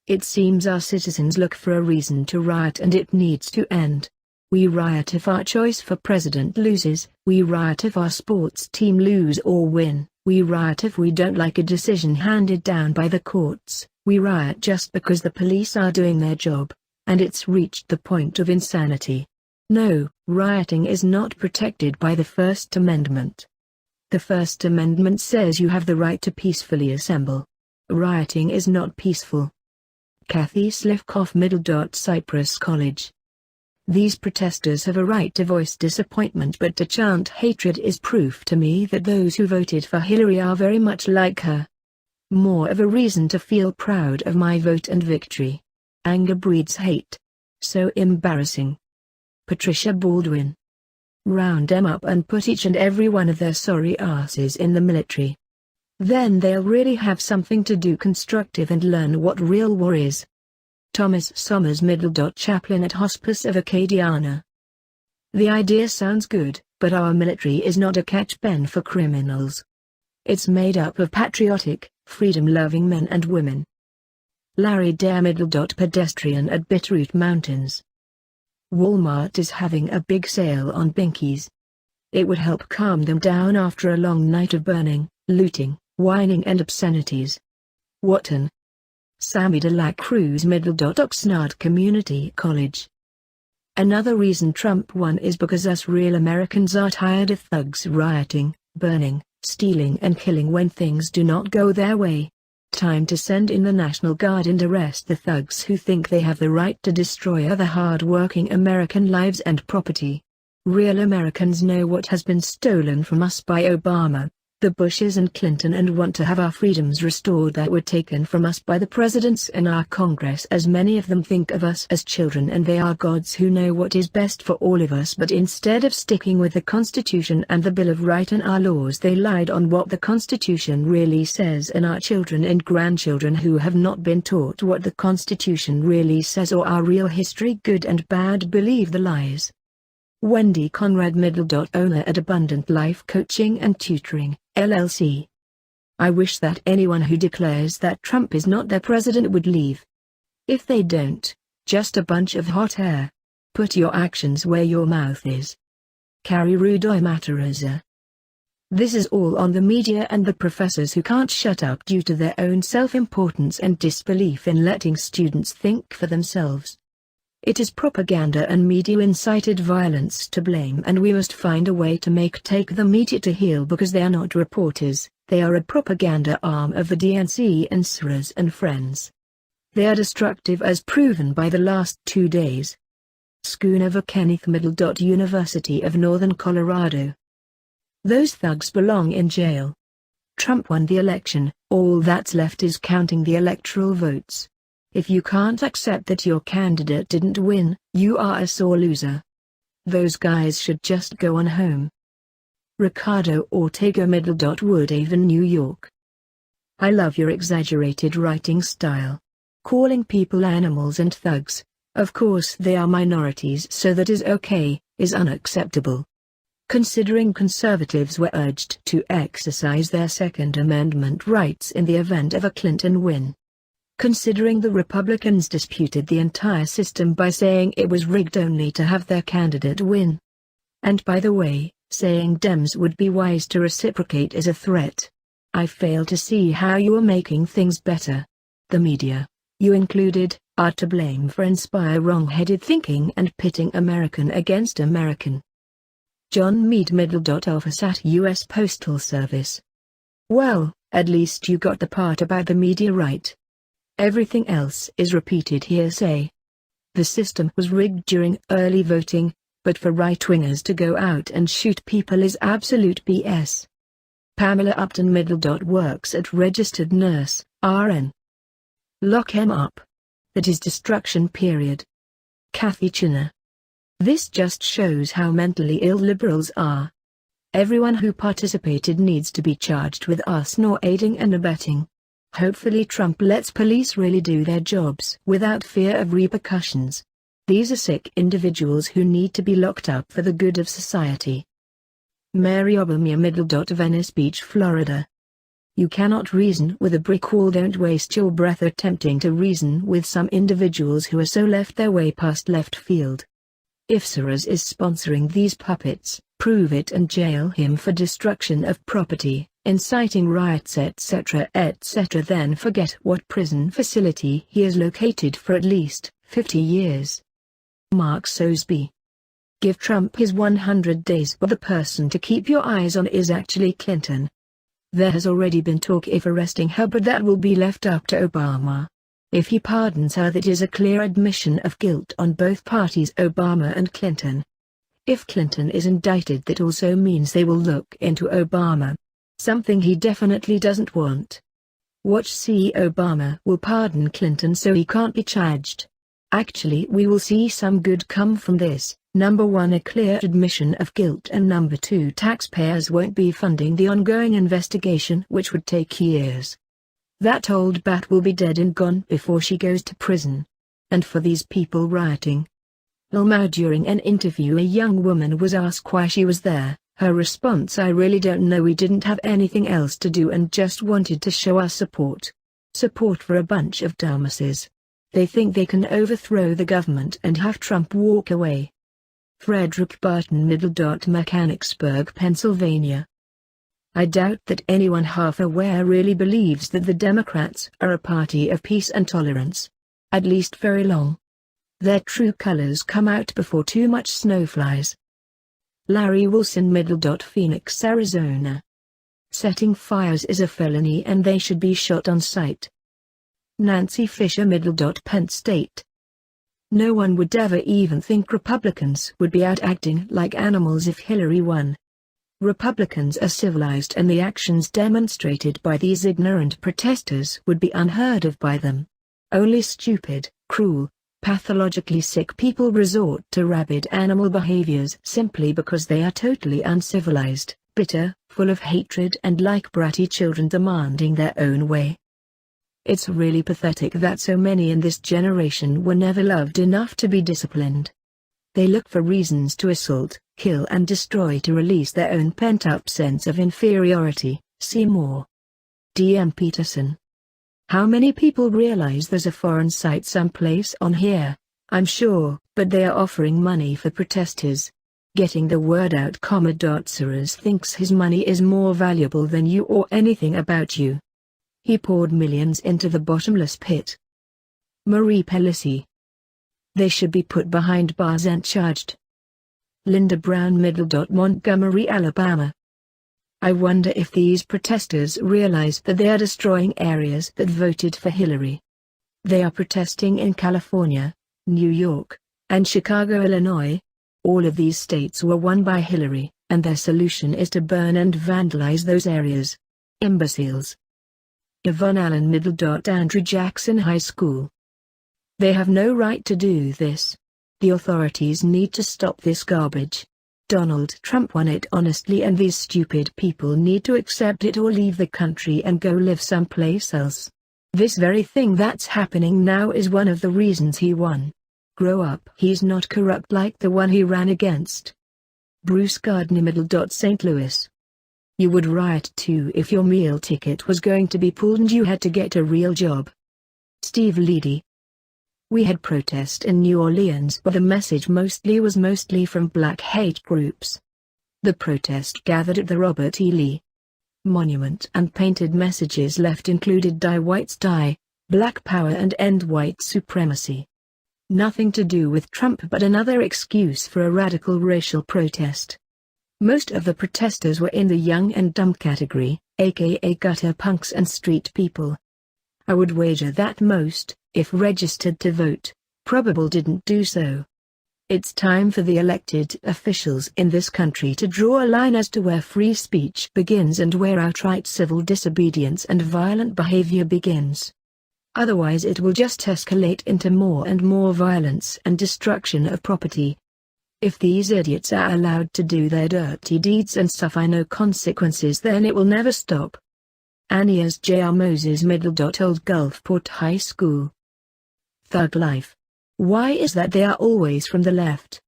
It seems our citizens look for a reason to riot, and it needs to end. We riot if our choice for president loses, we riot if our sports team lose or win, we riot if we don't like a decision handed down by the courts, we riot just because the police are doing their job, and it's reached the point of insanity. No, rioting is not protected by the First Amendment. The First Amendment says you have the right to peacefully assemble. Rioting is not peaceful. Kathy Slivkoff. Cypress College. These protesters have a right to voice disappointment, but to chant hatred is proof to me that those who voted for Hillary are very much like her. More of a reason to feel proud of my vote and victory. Anger breeds hate. So embarrassing. Patricia Baldwin. Round them up and put each and every one of their sorry asses in the military. Then they'll really have something to do constructive and learn what real war is. Thomas Sommers. Chaplain at Hospice of Acadiana. The idea sounds good, but our military is not a catch-pen for criminals. It's made up of patriotic, freedom-loving men and women. Larry Dare. Pedestrian at Bitterroot Mountains. Walmart is having a big sale on binkies. It would help calm them down after a long night of burning, looting, whining and obscenities. Wotton. Sammy de la Cruz. Oxnard Community College. Another reason Trump won is because us real Americans are tired of thugs rioting, burning, stealing and killing when things do not go their way. Time to send in the National Guard and arrest the thugs who think they have the right to destroy other hard-working American lives and property. Real Americans know what has been stolen from us by Obama, the Bushes and Clinton, and want to have our freedoms restored that were taken from us by the presidents in our Congress, as many of them think of us as children and they are gods who know what is best for all of us. But instead of sticking with the Constitution and the Bill of Rights and our laws, they lied on what the Constitution really says, and our children and grandchildren who have not been taught what the Constitution really says or our real history, good and bad, believe the lies. Wendy Conrad. Owner at Abundant Life Coaching and Tutoring, LLC. I wish that anyone who declares that Trump is not their president would leave. If they don't, just a bunch of hot air. Put your actions where your mouth is. Carrie Rudoy Matarazza. This is all on the media and the professors who can't shut up due to their own self-importance and disbelief in letting students think for themselves. It is propaganda and media-incited violence to blame, and we must find a way to take the media to heel, because they are not reporters, they are a propaganda arm of the DNC and Soros and friends. They are destructive as proven by the last 2 days. Schoonover Kenneth. University of Northern Colorado. Those thugs belong in jail. Trump won the election, all that's left is counting the electoral votes. If you can't accept that your candidate didn't win, you are a sore loser. Those guys should just go on home. Ricardo Ortega. Woodhaven, New York. I love your exaggerated writing style. Calling people animals and thugs, of course they are minorities so that is okay, is unacceptable. Considering conservatives were urged to exercise their Second Amendment rights in the event of a Clinton win. Considering the Republicans disputed the entire system by saying it was rigged only to have their candidate win. And by the way, saying Dems would be wise to reciprocate is a threat. I fail to see how you are making things better. The media, you included, are to blame for inspire wrong-headed thinking and pitting American against American. John Meade Office at U.S. Postal Service. Well, at least you got the part about the media right. Everything else is repeated hearsay. The system was rigged during early voting, but for right-wingers to go out and shoot people is absolute BS. Pamela Upton works at registered nurse, RN. Lock him up. That is destruction period. Kathy Chinner. This just shows how mentally ill liberals are. Everyone who participated needs to be charged with arson or aiding and abetting. Hopefully Trump lets police really do their jobs without fear of repercussions. These are sick individuals who need to be locked up for the good of society. Mary Obama Venice Beach, Florida. You cannot reason with a brick wall. Don't waste your breath attempting to reason with some individuals who are so left their way past left field. If Soros is sponsoring these puppets, prove it and jail him for destruction of property, inciting riots etc. Then forget what prison facility he is located for at least 50 years. Mark Sosby. Give Trump his 100 days, but the person to keep your eyes on is actually Clinton. There has already been talk of arresting her, but that will be left up to Obama. If he pardons her, that is a clear admission of guilt on both parties, Obama and Clinton. If Clinton is indicted, that also means they will look into Obama. Something he definitely doesn't want. Watch, see, Obama will pardon Clinton so he can't be charged. Actually, we will see some good come from this. Number 1, a clear admission of guilt, and number 2, taxpayers won't be funding the ongoing investigation, which would take years. That old bat will be dead and gone before she goes to prison. And for these people rioting. During an interview, a young woman was asked why she was there. Her response: I really don't know, we didn't have anything else to do and just wanted to show our support. Support for a bunch of dumbasses. They think they can overthrow the government and have Trump walk away. Frederick Barton Mechanicsburg, Pennsylvania. I doubt that anyone half aware really believes that the Democrats are a party of peace and tolerance. At least very long. Their true colors come out before too much snow flies. Larry Wilson Phoenix, Arizona. Setting fires is a felony and they should be shot on sight. Nancy Fisher Penn State. No one would ever even think Republicans would be out acting like animals if Hillary won. Republicans are civilized and the actions demonstrated by these ignorant protesters would be unheard of by them. Only stupid, cruel, pathologically sick people resort to rabid animal behaviors simply because they are totally uncivilized, bitter, full of hatred and like bratty children demanding their own way. It's really pathetic that so many in this generation were never loved enough to be disciplined. They look for reasons to assault, kill and destroy to release their own pent-up sense of inferiority. See more. D.M. Peterson. How many people realize there's a foreign site someplace on here? I'm sure, but they are offering money for protesters. Getting the word out. Soros thinks his money is more valuable than you or anything about you. He poured millions into the bottomless pit. Marie Pelosi. They should be put behind bars and charged. Linda Brown Montgomery, Alabama. I wonder if these protesters realize that they are destroying areas that voted for Hillary. They are protesting in California, New York, and Chicago, Illinois. All of these states were won by Hillary, and their solution is to burn and vandalize those areas. Imbeciles. Yvonne Allen Andrew Jackson High School. They have no right to do this. The authorities need to stop this garbage. Donald Trump won it honestly, and these stupid people need to accept it or leave the country and go live someplace else. This very thing that's happening now is one of the reasons he won. Grow up. He's not corrupt like the one he ran against. Bruce Gardner St. Louis. You would riot too if your meal ticket was going to be pulled and you had to get a real job. Steve Leedy. We had protest in New Orleans, but the message was mostly from black hate groups. The protest gathered at the Robert E. Lee Monument, and painted messages left included "Die Whites Die," "Black Power," and "End White Supremacy." Nothing to do with Trump, but another excuse for a radical racial protest. Most of the protesters were in the young and dumb category, aka gutter punks and street people. I would wager that most, if registered to vote, probably didn't do so. It's time for the elected officials in this country to draw a line as to where free speech begins and where outright civil disobedience and violent behavior begins. Otherwise it will just escalate into more and more violence and destruction of property. If these idiots are allowed to do their dirty deeds and suffer no consequences, then it will never stop. Anias J.R. Moses Old Gulfport High School. Thug life. Why is that they are always from the left?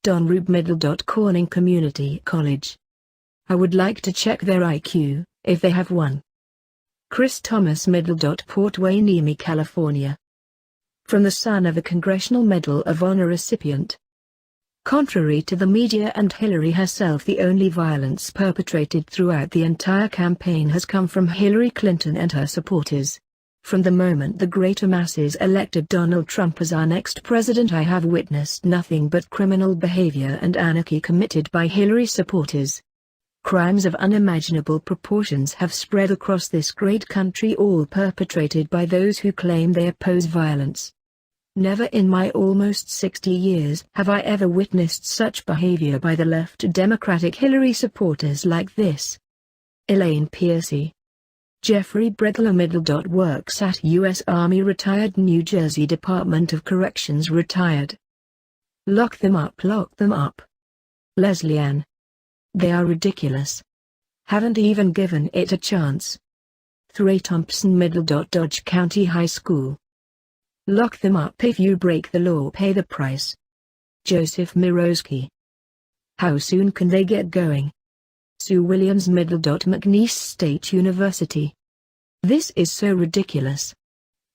Don Rube Corning Community College. I would like to check their IQ, if they have one. Chris Thomas Port Wayne, California. From the son of a Congressional Medal of Honor recipient. Contrary to the media and Hillary herself, the only violence perpetrated throughout the entire campaign has come from Hillary Clinton and her supporters. From the moment the greater masses elected Donald Trump as our next president, I have witnessed nothing but criminal behavior and anarchy committed by Hillary supporters. Crimes of unimaginable proportions have spread across this great country, all perpetrated by those who claim they oppose violence. Never in my almost 60 years have I ever witnessed such behavior by the left Democratic Hillary supporters like this. Elaine Piercy. Jeffrey Bredler works at U.S. Army, retired, New Jersey Department of Corrections, retired. Lock them up, lock them up. Leslie Ann. They are ridiculous. Haven't even given it a chance. Thray Thompson Dodge County High School. Lock them up. If you break the law, pay the price. Joseph Mirowski. How soon can they get going? Sue Williams McNeese State University. This is so ridiculous.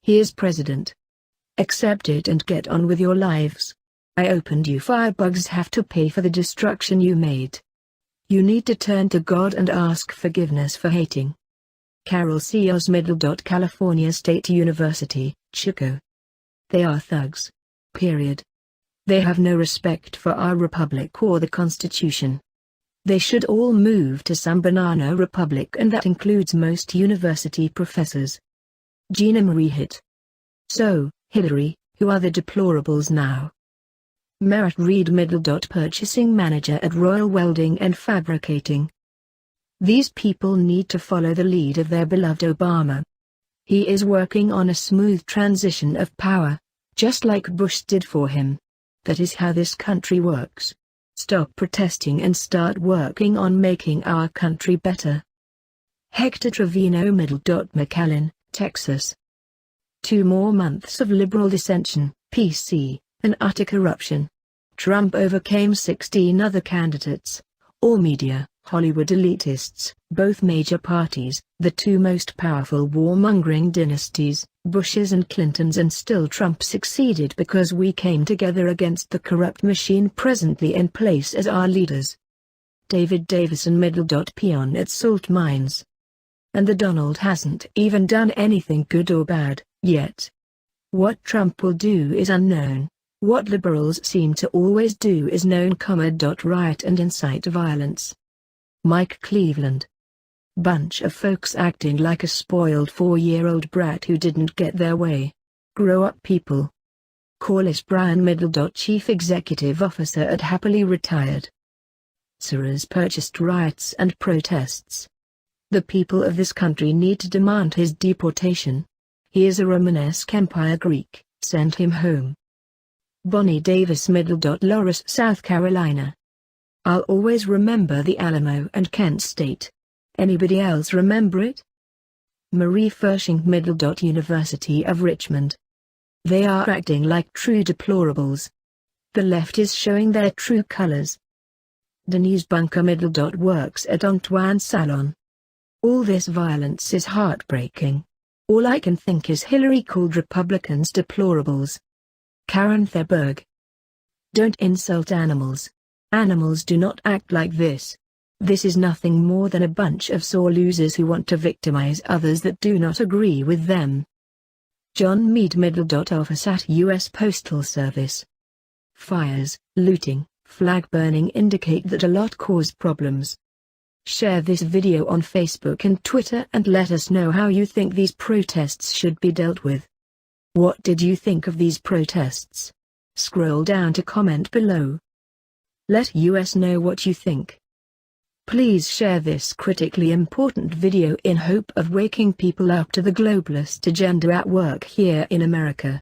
He is president. Accept it and get on with your lives. I opened you. Firebugs have to pay for the destruction you made. You need to turn to God and ask forgiveness for hating. Carol Sears California State University, Chico. They are thugs. Period. They have no respect for our republic or the Constitution. They should all move to some banana republic, and that includes most university professors. Gina Marie Hitt. So, Hillary, who are the deplorables now? Merritt Reed Purchasing Manager at Royal Welding and Fabricating. These people need to follow the lead of their beloved Obama. He is working on a smooth transition of power, just like Bush did for him. That is how this country works. Stop protesting and start working on making our country better. Hector Trevino McAllen, Texas. 2 more months of liberal dissension, PC, and utter corruption. Trump overcame 16 other candidates, all media, Hollywood elitists, both major parties, the 2 most powerful warmongering dynasties, Bushes and Clintons, and still Trump succeeded because we came together against the corrupt machine presently in place as our leaders. David Davison Peon at Salt Mines. And the Donald hasn't even done anything good or bad, yet. What Trump will do is unknown. What liberals seem to always do is known. Riot and incite violence. Mike Cleveland. Bunch of folks acting like a spoiled 4-year-old brat who didn't get their way. Grow up, people. Corliss Brian Chief Executive Officer at Happily Retired. Soros purchased riots and protests. The people of this country need to demand his deportation. He is a Romanesque Empire Greek, send him home. Bonnie Davis Loris, South Carolina. I'll always remember the Alamo and Kent State. Anybody else remember it? Marie Furshing Middle. University of Richmond. They are acting like true deplorables. The left is showing their true colors. Denise Bunker Middle. Works at Antoine Salon. All this violence is heartbreaking. All I can think is Hillary called Republicans deplorables. Karen Therberg. Don't insult animals. Animals do not act like this. This is nothing more than a bunch of sore losers who want to victimize others that do not agree with them. John Mead Middle. Office at U.S. Postal Service. Fires, looting, flag burning indicate that a lot cause problems. Share this video on Facebook and Twitter and let us know how you think these protests should be dealt with. What did you think of these protests? Scroll down to comment below. Let us know what you think. Please share this critically important video in hope of waking people up to the globalist agenda at work here in America.